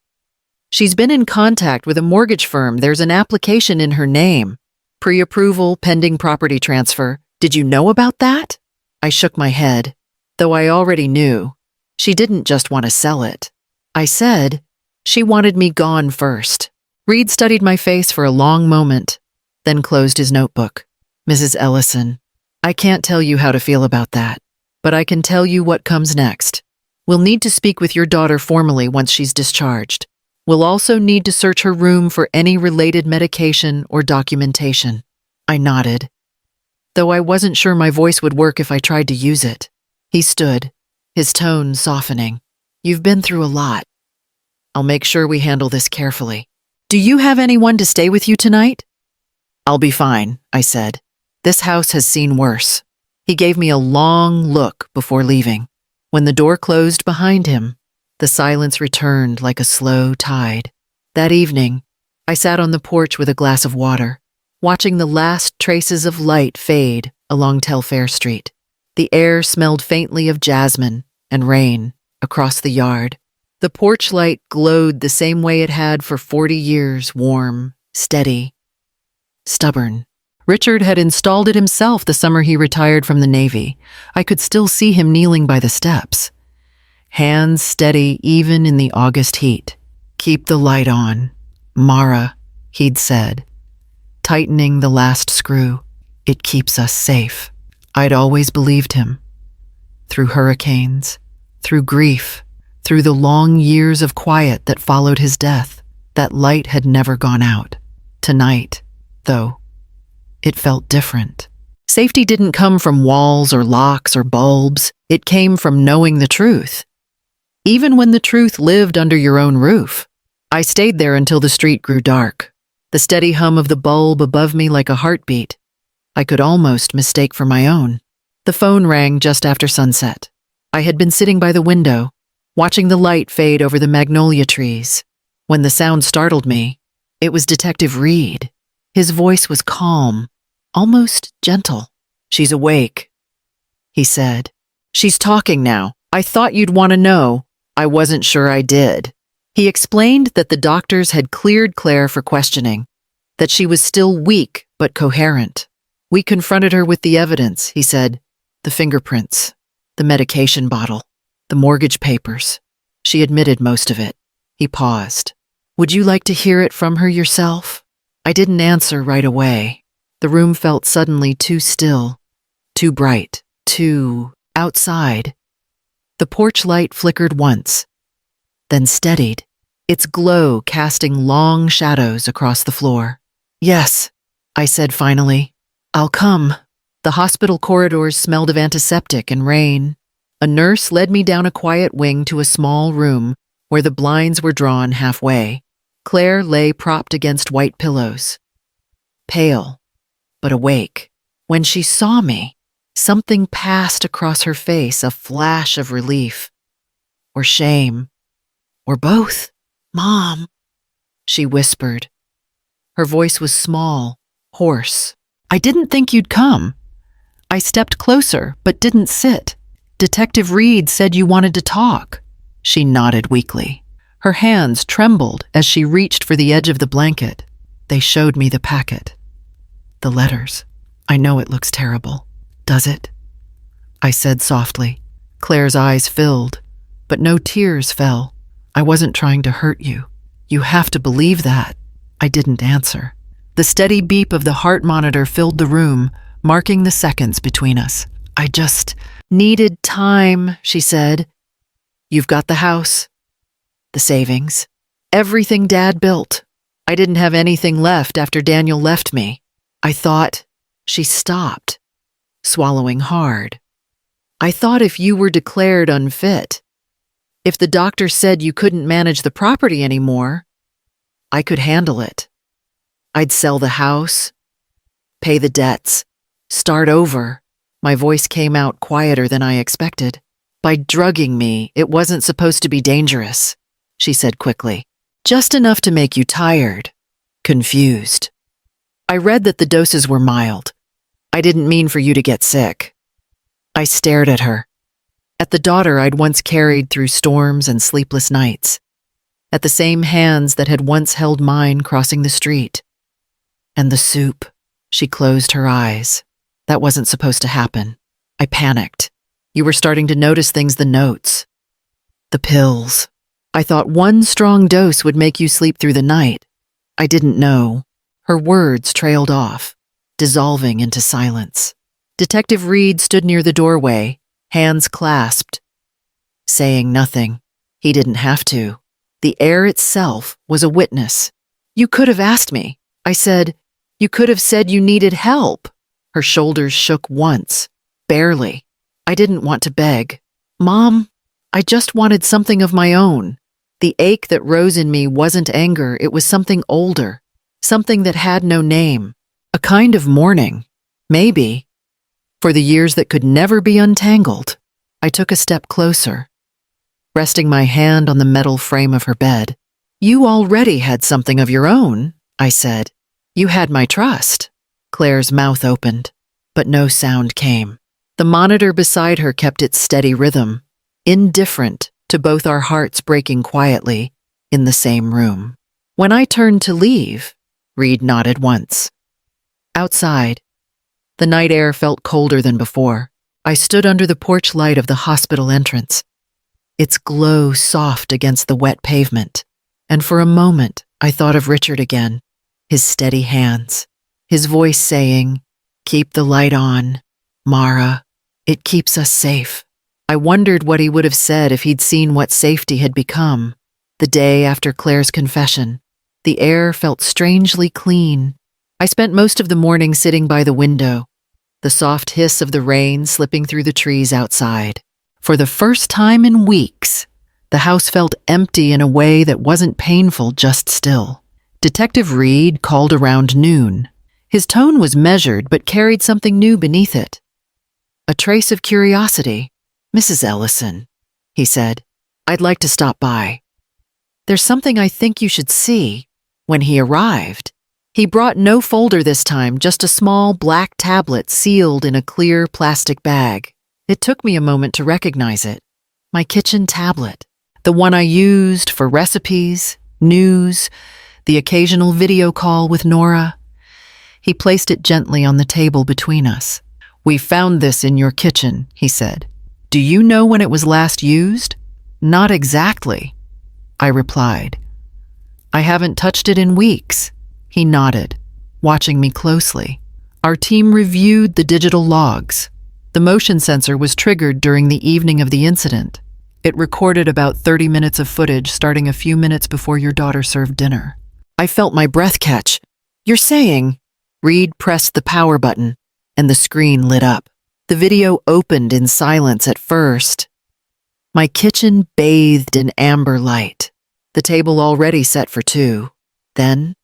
She's been in contact with a mortgage firm. There's an application in her name. Pre-approval, pending property transfer. Did you know about that? I shook my head, though I already knew. She didn't just want to sell it. I said, she wanted me gone first. Reed studied my face for a long moment, then closed his notebook. Mrs. Ellison, I can't tell you how to feel about that, but I can tell you what comes next. We'll need to speak with your daughter formally once she's discharged. We'll also need to search her room for any related medication or documentation. I nodded, though I wasn't sure my voice would work if I tried to use it. He stood, his tone softening. You've been through a lot. I'll make sure we handle this carefully. Do you have anyone to stay with you tonight? I'll be fine, I said. This house has seen worse. He gave me a long look before leaving. When the door closed behind him, the silence returned like a slow tide. That evening, I sat on the porch with a glass of water, watching the last traces of light fade along Telfair Street. The air smelled faintly of jasmine and rain across the yard. The porch light glowed the same way it had for 40 years, warm, steady, stubborn. Richard had installed it himself the summer he retired from the Navy. I could still see him kneeling by the steps, hands steady even in the August heat. Keep the light on, Mara, he'd said, tightening the last screw. It keeps us safe. I'd always believed him. Through hurricanes, through grief, through the long years of quiet that followed his death, that light had never gone out. Tonight, though, it felt different. Safety didn't come from walls or locks or bulbs. It came from knowing the truth. Even when the truth lived under your own roof. I stayed there until the street grew dark, the steady hum of the bulb above me like a heartbeat I could almost mistake for my own. The phone rang just after sunset. I had been sitting by the window, watching the light fade over the magnolia trees. When the sound startled me, it was Detective Reed. His voice was calm, almost gentle. She's awake, he said. She's talking now. I thought you'd want to know. I wasn't sure I did. He explained that the doctors had cleared Claire for questioning, that she was still weak but coherent. We confronted her with the evidence, he said. The fingerprints, the medication bottle, the mortgage papers. She admitted most of it. He paused. Would you like to hear it from her yourself? I didn't answer right away. The room felt suddenly too still, too bright, too outside. The porch light flickered once, then steadied, its glow casting long shadows across the floor. Yes, I said finally. I'll come. The hospital corridors smelled of antiseptic and rain. A nurse led me down a quiet wing to a small room where the blinds were drawn halfway. Claire lay propped against white pillows, pale, but awake. When she saw me, something passed across her face, a flash of relief, or shame, or both. Mom, she whispered. Her voice was small, hoarse. I didn't think you'd come. I stepped closer, but didn't sit. Detective Reed said you wanted to talk. She nodded weakly. Her hands trembled as she reached for the edge of the blanket. They showed me the packet. The letters. I know it looks terrible. Does it? I said softly. Claire's eyes filled, but no tears fell. I wasn't trying to hurt you. You have to believe that. I didn't answer. The steady beep of the heart monitor filled the room, marking the seconds between us. I just needed time, she said. You've got the house, the savings, everything Dad built. I didn't have anything left after Daniel left me. I thought. She stopped, swallowing hard. I thought if you were declared unfit, if the doctor said you couldn't manage the property anymore, I could handle it. I'd sell the house, pay the debts, start over. My voice came out quieter than I expected. By drugging me, it wasn't supposed to be dangerous, she said quickly. Just enough to make you tired, confused. I read that the doses were mild. I didn't mean for you to get sick. I stared at her, at the daughter I'd once carried through storms and sleepless nights, at the same hands that had once held mine crossing the street. And the soup. She closed her eyes. That wasn't supposed to happen. I panicked. You were starting to notice things, the notes, the pills. I thought one strong dose would make you sleep through the night. I didn't know. Her words trailed off, dissolving into silence. Detective Reed stood near the doorway, hands clasped, saying nothing. He didn't have to. The air itself was a witness. "You could have asked me," I said. "You could have said you needed help." Her shoulders shook once, barely. I didn't want to beg. "Mom, I just wanted something of my own." The ache that rose in me wasn't anger, it was something older, something that had no name, a kind of mourning, maybe, for the years that could never be untangled. I took a step closer, resting my hand on the metal frame of her bed. "You already had something of your own," I said. "You had my trust." Claire's mouth opened, but no sound came. The monitor beside her kept its steady rhythm, indifferent to both our hearts breaking quietly in the same room. When I turned to leave, Reed nodded once. Outside, the night air felt colder than before. I stood under the porch light of the hospital entrance, its glow soft against the wet pavement, and for a moment I thought of Richard again, his steady hands, his voice saying, "Keep the light on, Mara, it keeps us safe." I wondered what he would have said if he'd seen what safety had become. The day after Claire's confession, the air felt strangely clean. I spent most of the morning sitting by the window, the soft hiss of the rain slipping through the trees outside. For the first time in weeks, the house felt empty in a way that wasn't painful, just still. Detective Reed called around noon. His tone was measured but carried something new beneath it. A trace of curiosity. "Mrs. Ellison," he said, "I'd like to stop by. There's something I think you should see." When he arrived, he brought no folder this time, just a small black tablet sealed in a clear plastic bag. It took me a moment to recognize it. My kitchen tablet, the one I used for recipes, news, the occasional video call with Nora. He placed it gently on the table between us. "We found this in your kitchen," he said. "Do you know when it was last used?" "Not exactly," I replied. "I haven't touched it in weeks." He nodded, watching me closely. Our team reviewed the digital logs. The motion sensor was triggered during the evening of the incident. It recorded about 30 minutes of footage starting a few minutes before your daughter served dinner. I felt my breath catch. "You're saying?" Reed pressed the power button, and the screen lit up. The video opened in silence at first. My kitchen bathed in amber light, the table already set for two. Then,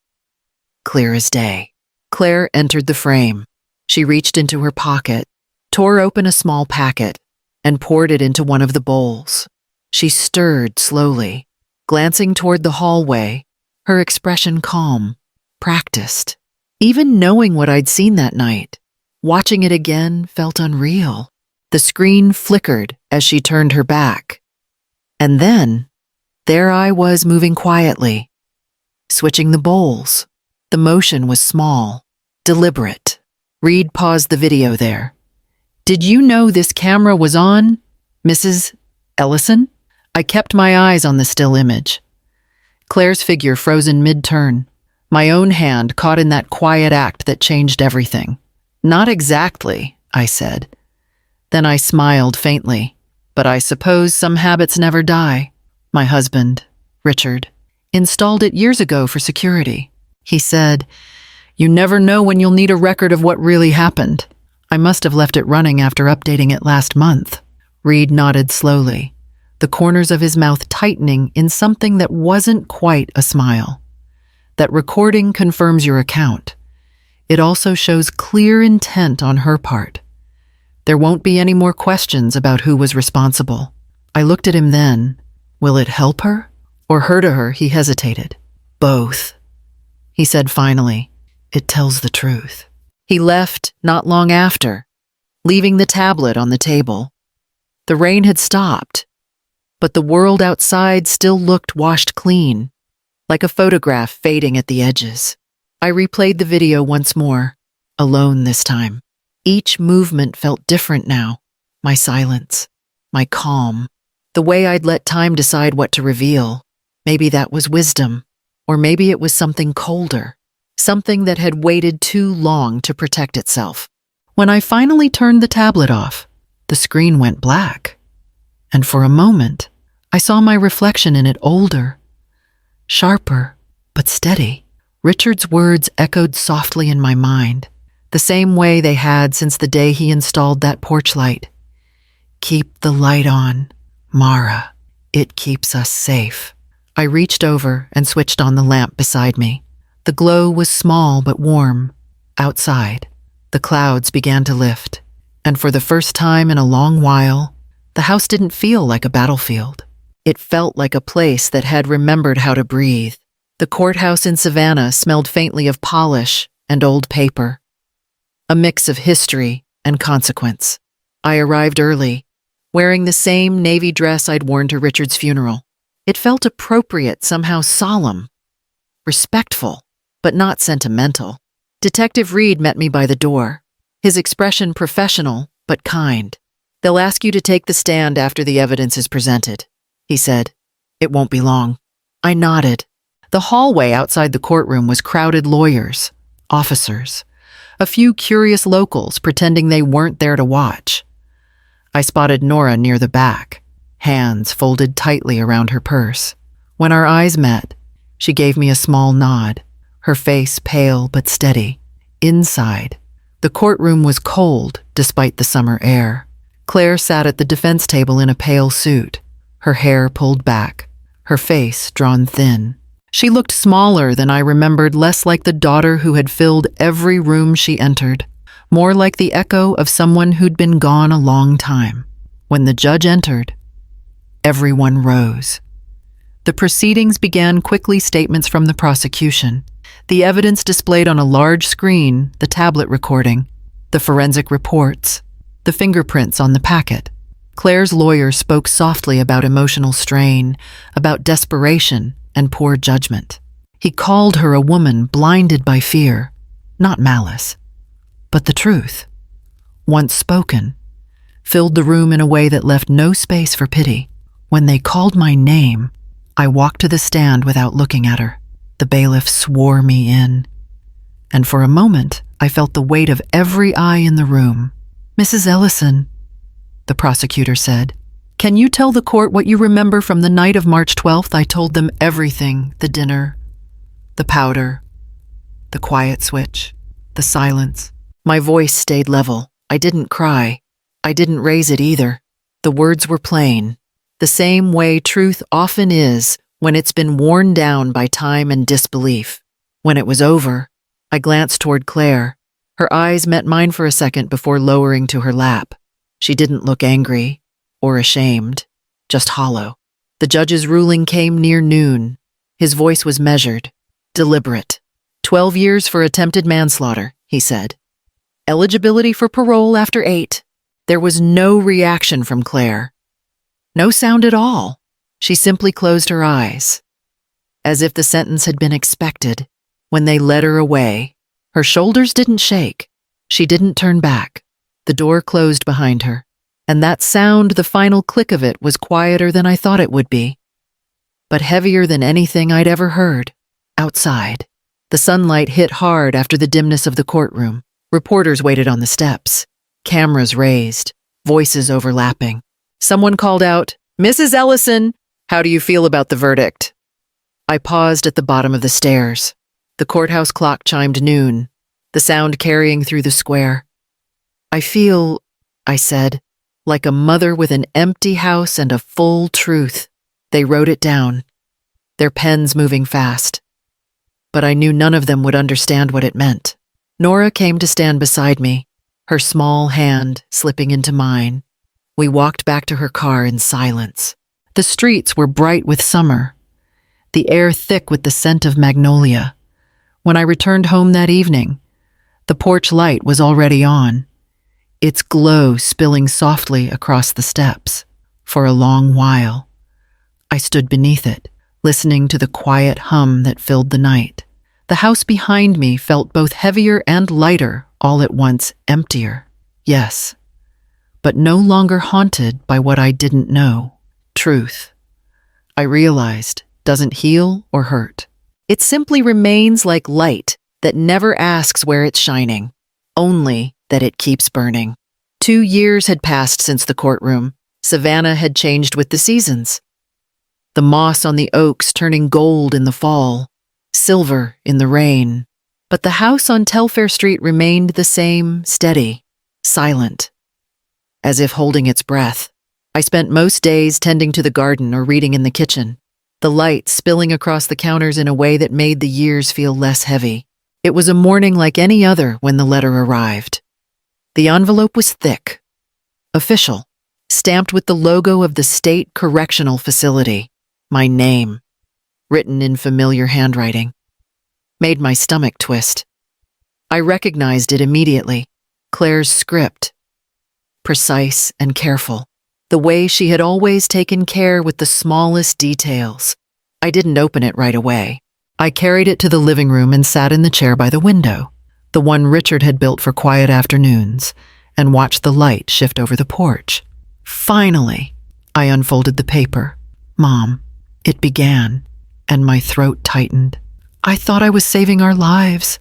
clear as day, Claire entered the frame. She reached into her pocket, tore open a small packet, and poured it into one of the bowls. She stirred slowly, glancing toward the hallway, her expression calm, practiced. Even knowing what I'd seen that night, watching it again felt unreal. The screen flickered as she turned her back. And then, there I was moving quietly, switching the bowls. The motion was small, deliberate. Reed paused the video there. "Did you know this camera was on, Mrs. Ellison?" I kept my eyes on the still image. Claire's figure frozen mid-turn, my own hand caught in that quiet act that changed everything. "Not exactly," I said. Then I smiled faintly. "But I suppose some habits never die." My husband, Richard, installed it years ago for security. He said, "You never know when you'll need a record of what really happened." I must have left it running after updating it last month. Reed nodded slowly, the corners of his mouth tightening in something that wasn't quite a smile. "That recording confirms your account. It also shows clear intent on her part. There won't be any more questions about who was responsible." I looked at him then. Will it help her or hurt her? He hesitated. "Both," he said finally. "It tells the truth." He left not long after, leaving the tablet on the table. The rain had stopped, but the world outside still looked washed clean, like a photograph fading at the edges. I replayed the video once more, alone this time. Each movement felt different now. My silence, my calm, the way I'd let time decide what to reveal. Maybe that was wisdom, or maybe it was something colder, something that had waited too long to protect itself. When I finally turned the tablet off, the screen went black, and for a moment, I saw my reflection in it older, sharper, but steady. Richard's words echoed softly in my mind, the same way they had since the day he installed that porch light. "Keep the light on, Mara. It keeps us safe." I reached over and switched on the lamp beside me. The glow was small but warm. Outside, the clouds began to lift, and for the first time in a long while, the house didn't feel like a battlefield. It felt like a place that had remembered how to breathe. The courthouse in Savannah smelled faintly of polish and old paper, a mix of history and consequence. I arrived early, wearing the same navy dress I'd worn to Richard's funeral. It felt appropriate, somehow solemn, respectful, but not sentimental. Detective Reed met me by the door, his expression professional but kind. "They'll ask you to take the stand after the evidence is presented," he said. "It won't be long." I nodded. The hallway outside the courtroom was crowded lawyers, officers, a few curious locals pretending they weren't there to watch. I spotted Nora near the back, hands folded tightly around her purse. When our eyes met, she gave me a small nod, her face pale but steady. Inside, the courtroom was cold despite the summer air. Claire sat at the defense table in a pale suit, her hair pulled back, her face drawn thin. She looked smaller than I remembered, less like the daughter who had filled every room she entered, more like the echo of someone who'd been gone a long time. When the judge entered, everyone rose. The proceedings began quickly. Statements from the prosecution, the evidence displayed on a large screen, the tablet recording, the forensic reports, the fingerprints on the packet. Claire's lawyer spoke softly about emotional strain, about desperation and poor judgment. He called her a woman blinded by fear, not malice, but the truth, once spoken, filled the room in a way that left no space for pity. When they called my name, I walked to the stand without looking at her. The bailiff swore me in, and for a moment I felt the weight of every eye in the room. "Mrs. Ellison," the prosecutor said, "can you tell the court what you remember from the night of March 12th? I told them everything, the dinner, the powder, the quiet switch, the silence." My voice stayed level. I didn't cry. I didn't raise it either. The words were plain, the same way truth often is when it's been worn down by time and disbelief. When it was over, I glanced toward Claire. Her eyes met mine for a second before lowering to her lap. She didn't look angry or ashamed, just hollow. The judge's ruling came near noon. His voice was measured, deliberate. 12 years for attempted manslaughter, he said. Eligibility for parole after 8. There was no reaction from Claire. No sound at all. She simply closed her eyes, as if the sentence had been expected. When they led her away, her shoulders didn't shake. She didn't turn back. The door closed behind her, and that sound, the final click of it, was quieter than I thought it would be, but heavier than anything I'd ever heard. Outside, the sunlight hit hard after the dimness of the courtroom. Reporters waited on the steps, cameras raised, voices overlapping. Someone called out, "Mrs. Ellison, how do you feel about the verdict?" I paused at the bottom of the stairs. The courthouse clock chimed noon, the sound carrying through the square. "I feel," I said, "like a mother with an empty house and a full truth." They wrote it down, their pens moving fast. But I knew none of them would understand what it meant. Nora came to stand beside me, her small hand slipping into mine. We walked back to her car in silence. The streets were bright with summer, the air thick with the scent of magnolia. When I returned home that evening, the porch light was already on, its glow spilling softly across the steps. For a long while, I stood beneath it, listening to the quiet hum that filled the night. The house behind me felt both heavier and lighter, all at once, emptier. Yes, but no longer haunted by what I didn't know. Truth, I realized, doesn't heal or hurt. It simply remains like light that never asks where it's shining, only that it keeps burning. 2 years had passed since the courtroom. Savannah had changed with the seasons. The moss on the oaks turning gold in the fall, silver in the rain. But the house on Telfair Street remained the same, steady, silent, as if holding its breath. I spent most days tending to the garden or reading in the kitchen, the light spilling across the counters in a way that made the years feel less heavy. It was a morning like any other when the letter arrived. The envelope was thick, official, stamped with the logo of the State Correctional Facility, my name, written in familiar handwriting. Made my stomach twist. I recognized it immediately. Claire's script. Precise and careful. The way she had always taken care with the smallest details. I didn't open it right away. I carried it to the living room and sat in the chair by the window, the one Richard had built for quiet afternoons, and watched the light shift over the porch. Finally, I unfolded the paper. Mom, it began, and my throat tightened. I thought I was saving our lives.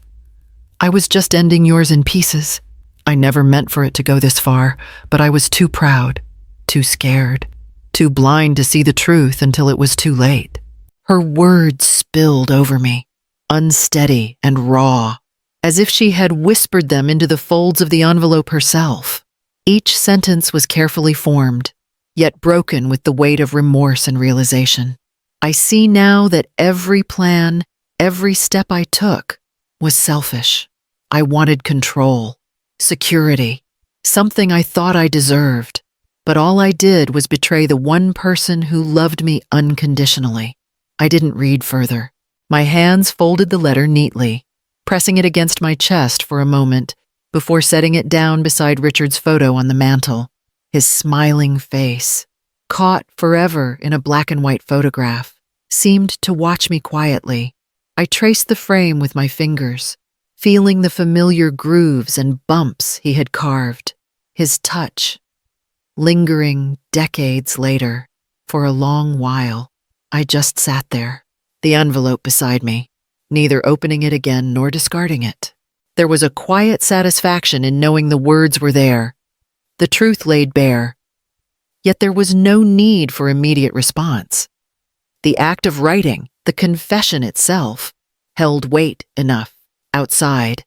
I was just ending yours in pieces. I never meant for it to go this far, but I was too proud, too scared, too blind to see the truth until it was too late. Her words spilled over me, unsteady and raw, as if she had whispered them into the folds of the envelope herself. Each sentence was carefully formed, yet broken with the weight of remorse and realization. I see now that every plan, every step I took was selfish. I wanted control, security, something I thought I deserved. But all I did was betray the one person who loved me unconditionally. I didn't read further. My hands folded the letter neatly, pressing it against my chest for a moment before setting it down beside Richard's photo on the mantel, his smiling face, caught forever in a black and white photograph, seemed to watch me quietly. I traced the frame with my fingers, feeling the familiar grooves and bumps he had carved, his touch. Lingering decades later, for a long while, I just sat there, the envelope beside me, neither opening it again nor discarding it. There was a quiet satisfaction in knowing the words were there, the truth laid bare. Yet there was no need for immediate response. The act of writing, the confession itself, held weight enough outside.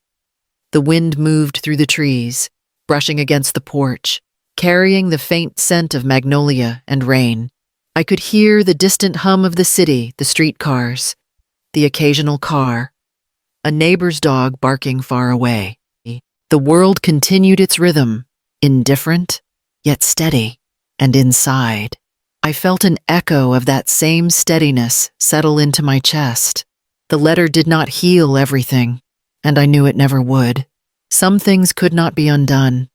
The wind moved through the trees, brushing against the porch, carrying the faint scent of magnolia and rain. I could hear the distant hum of the city, the streetcars, the occasional car, a neighbor's dog barking far away. The world continued its rhythm, indifferent, yet steady, and inside, I felt an echo of that same steadiness settle into my chest. The letter did not heal everything, and I knew it never would. Some things could not be undone.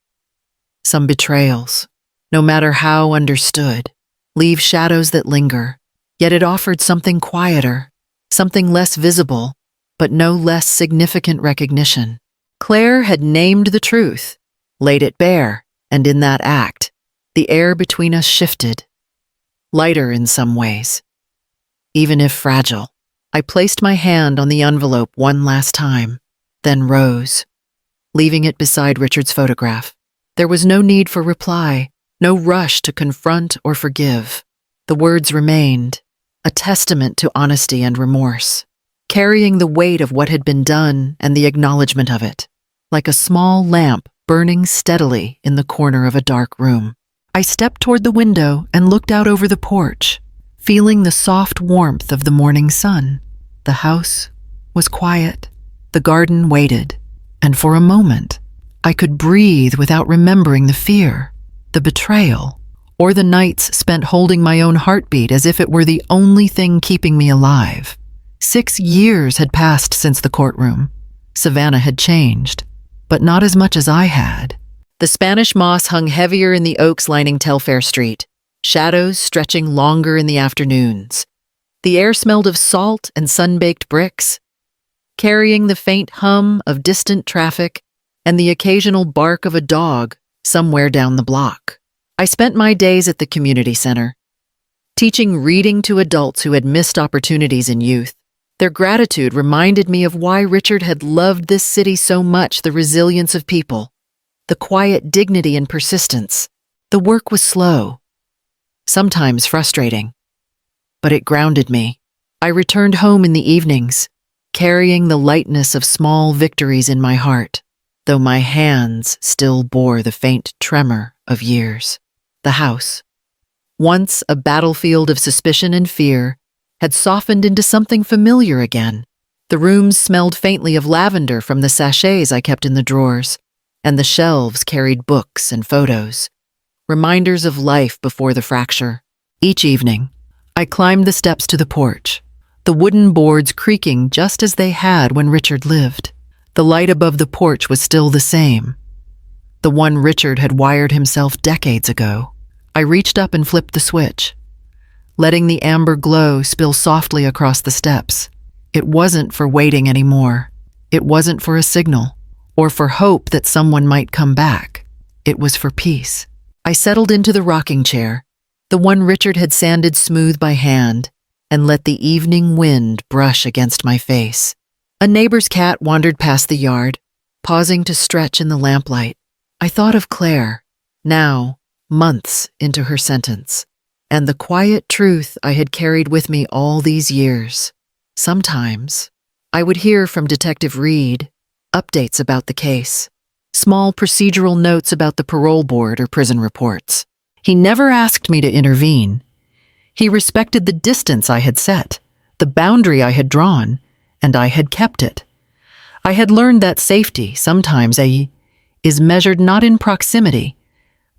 Some betrayals, no matter how understood, leave shadows that linger, yet it offered something quieter, something less visible, but no less significant recognition. Claire had named the truth, laid it bare, and in that act, the air between us shifted, lighter in some ways. Even if fragile, I placed my hand on the envelope one last time, then rose, leaving it beside Richard's photograph. There was no need for reply, no rush to confront or forgive. The words remained, a testament to honesty and remorse, carrying the weight of what had been done and the acknowledgement of it, like a small lamp burning steadily in the corner of a dark room. I stepped toward the window and looked out over the porch, feeling the soft warmth of the morning sun. The house was quiet. The garden waited, and for a moment, I could breathe without remembering the fear, the betrayal, or the nights spent holding my own heartbeat as if it were the only thing keeping me alive. 6 years had passed since the courtroom. Savannah had changed, but not as much as I had. The Spanish moss hung heavier in the oaks lining Telfair Street, shadows stretching longer in the afternoons. The air smelled of salt and sun-baked bricks, carrying the faint hum of distant traffic and the occasional bark of a dog somewhere down the block. I spent my days at the community center, teaching reading to adults who had missed opportunities in youth, Their gratitude reminded me of why Richard had loved this city so much, the resilience of people, the quiet dignity and persistence. The work was slow, sometimes frustrating, but it grounded me. I returned home in the evenings, carrying the lightness of small victories in my heart, though my hands still bore the faint tremor of years. The house, once a battlefield of suspicion and fear, had softened into something familiar again. The rooms smelled faintly of lavender from the sachets I kept in the drawers, and the shelves carried books and photos, reminders of life before the fracture. Each evening, I climbed the steps to the porch, the wooden boards creaking just as they had when Richard lived. The light above the porch was still the same, the one Richard had wired himself decades ago. I reached up and flipped the switch, letting the amber glow spill softly across the steps. It wasn't for waiting anymore. It wasn't for a signal, or for hope that someone might come back. It was for peace. I settled into the rocking chair, the one Richard had sanded smooth by hand, and let the evening wind brush against my face. A neighbor's cat wandered past the yard, pausing to stretch in the lamplight. I thought of Claire, now months into her sentence, and the quiet truth I had carried with me all these years. Sometimes, I would hear from Detective Reed updates about the case, small procedural notes about the parole board or prison reports. He never asked me to intervene. He respected the distance I had set, the boundary I had drawn, and I had kept it. I had learned that safety, sometimes, is measured not in proximity,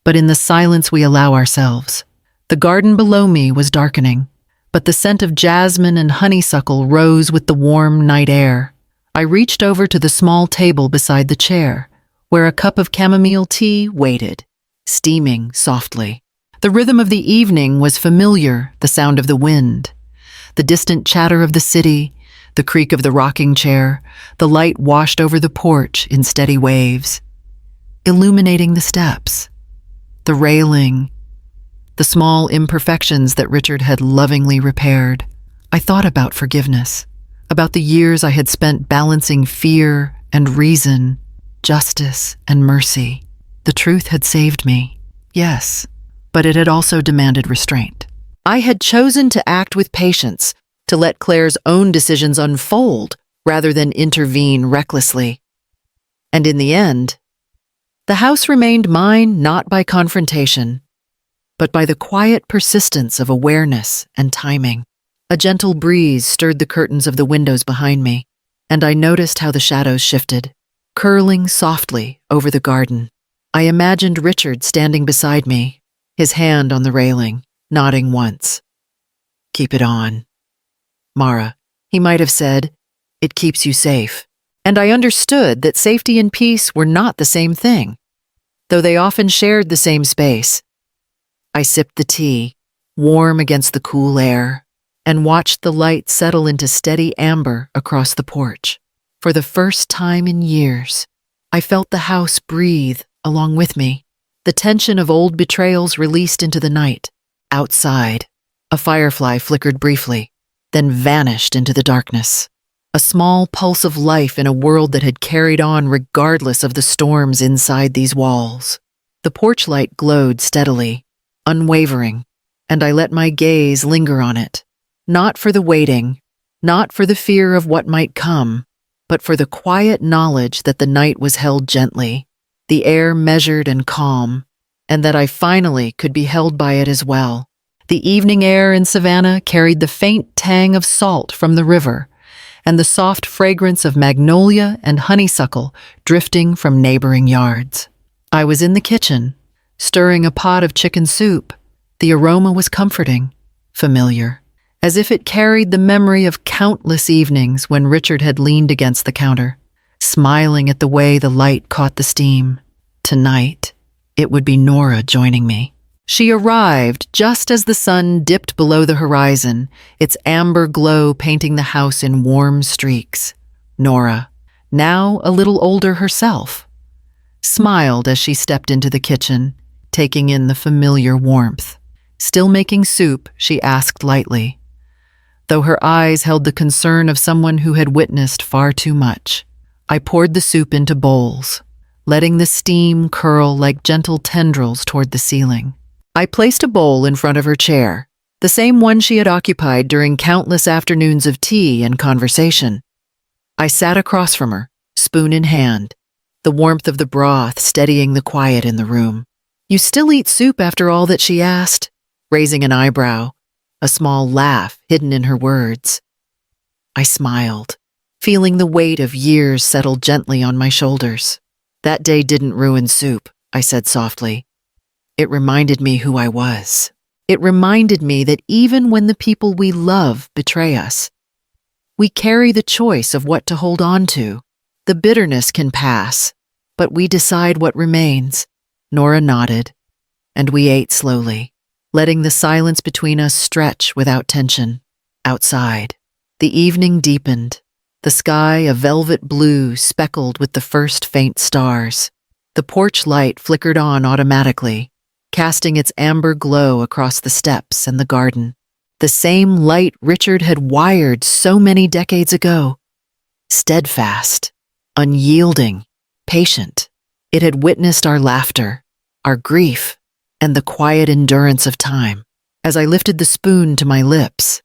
but in the silence we allow ourselves. The garden below me was darkening, but the scent of jasmine and honeysuckle rose with the warm night air. I reached over to the small table beside the chair, where a cup of chamomile tea waited, steaming softly. The rhythm of the evening was familiar, the sound of the wind, the distant chatter of the city, the creak of the rocking chair. The light washed over the porch in steady waves, illuminating the steps, the railing, the small imperfections that Richard had lovingly repaired. I thought about forgiveness, about the years I had spent balancing fear and reason, justice and mercy. The truth had saved me, yes, but it had also demanded restraint. I had chosen to act with patience, to let Claire's own decisions unfold rather than intervene recklessly. And in the end, the house remained mine not by confrontation, but by the quiet persistence of awareness and timing. A gentle breeze stirred the curtains of the windows behind me, and I noticed how the shadows shifted, curling softly over the garden. I imagined Richard standing beside me, his hand on the railing, nodding once. "Keep it on, Mara," he might have said. "It keeps you safe." And I understood that safety and peace were not the same thing, though they often shared the same space. I sipped the tea, warm against the cool air, and watched the light settle into steady amber across the porch. For the first time in years, I felt the house breathe along with me, the tension of old betrayals released into the night. Outside, a firefly flickered briefly, then vanished into the darkness. A small pulse of life in a world that had carried on regardless of the storms inside these walls. The porch light glowed steadily, unwavering, and I let my gaze linger on it, not for the waiting, not for the fear of what might come, but for the quiet knowledge that the night was held gently, the air measured and calm, and that I finally could be held by it as well. The evening air in Savannah carried the faint tang of salt from the river, and the soft fragrance of magnolia and honeysuckle drifting from neighboring yards. I was in the kitchen, stirring a pot of chicken soup. The aroma was comforting, familiar, as if it carried the memory of countless evenings when Richard had leaned against the counter, smiling at the way the light caught the steam. Tonight, it would be Nora joining me. She arrived just as the sun dipped below the horizon, its amber glow painting the house in warm streaks. Nora, now a little older herself, smiled as she stepped into the kitchen, taking in the familiar warmth. Still making soup, she asked lightly, though her eyes held the concern of someone who had witnessed far too much. I poured the soup into bowls, letting the steam curl like gentle tendrils toward the ceiling. I placed a bowl in front of her chair, the same one she had occupied during countless afternoons of tea and conversation. I sat across from her, spoon in hand, the warmth of the broth steadying the quiet in the room. "You still eat soup after all that?" she asked, raising an eyebrow, a small laugh hidden in her words. I smiled, feeling the weight of years settle gently on my shoulders. "That day didn't ruin soup," I said softly. "It reminded me who I was. It reminded me that even when the people we love betray us, we carry the choice of what to hold on to. The bitterness can pass, but we decide what remains." Nora nodded, and we ate slowly, letting the silence between us stretch without tension. Outside, the evening deepened, the sky a velvet blue speckled with the first faint stars. The porch light flickered on automatically, casting its amber glow across the steps and the garden. The same light Richard had wired so many decades ago. Steadfast, unyielding, patient. It had witnessed our laughter, our grief, and the quiet endurance of time. As I lifted the spoon to my lips,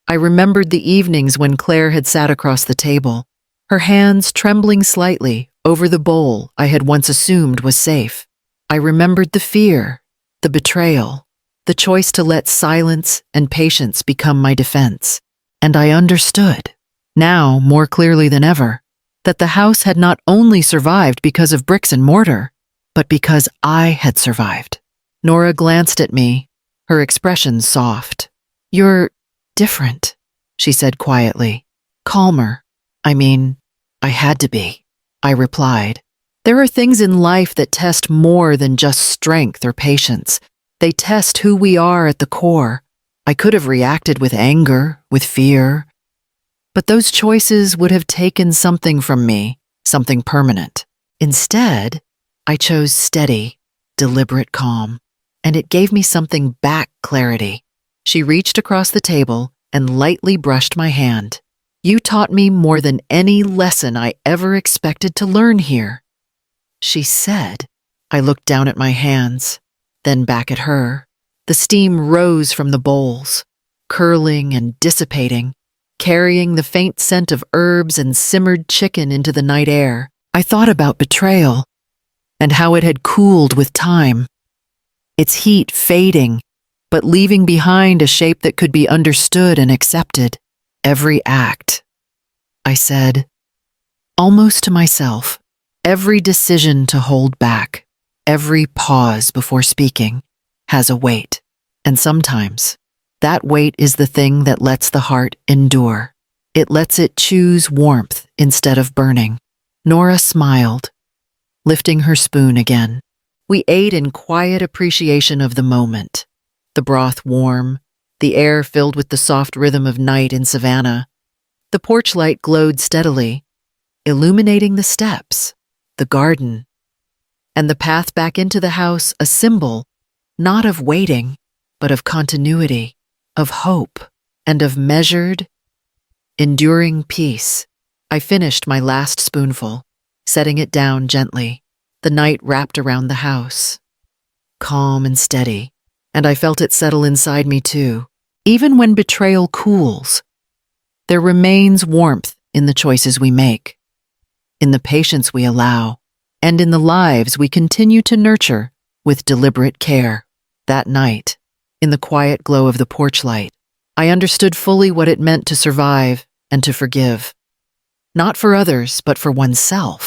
I remembered the evenings when Claire had sat across the table, her hands trembling slightly over the bowl I had once assumed was safe. I remembered the fear, the betrayal, the choice to let silence and patience become my defense. And I understood, now more clearly than ever, that the house had not only survived because of bricks and mortar, but because I had survived. Nora glanced at me, her expression soft. "You're different," she said quietly. "Calmer. I had to be," I replied. "There are things in life that test more than just strength or patience. They test who we are at the core. I could have reacted with anger, with fear, but those choices would have taken something from me, something permanent. Instead, I chose steady, deliberate calm, and it gave me something back: clarity." She reached across the table and lightly brushed my hand. "You taught me more than any lesson I ever expected to learn here," she said. I looked down at my hands, then back at her. The steam rose from the bowls, curling and dissipating, carrying the faint scent of herbs and simmered chicken into the night air. I thought about betrayal and how it had cooled with time, its heat fading, but leaving behind a shape that could be understood and accepted. "Every act," I said, almost to myself, "every decision to hold back, every pause before speaking, has a weight. And sometimes, that weight is the thing that lets the heart endure. It lets it choose warmth instead of burning." Nora smiled, lifting her spoon again. We ate in quiet appreciation of the moment, the broth warm, the air filled with the soft rhythm of night in Savannah. The porch light glowed steadily, illuminating the steps, the garden, and the path back into the house, a symbol not of waiting, but of continuity, of hope, and of measured, enduring peace. I finished my last spoonful, setting it down gently. The night wrapped around the house, calm and steady, and I felt it settle inside me too. Even when betrayal cools, there remains warmth in the choices we make, in the patience we allow, and in the lives we continue to nurture with deliberate care. That night, in the quiet glow of the porch light, I understood fully what it meant to survive and to forgive. Not for others, but for oneself.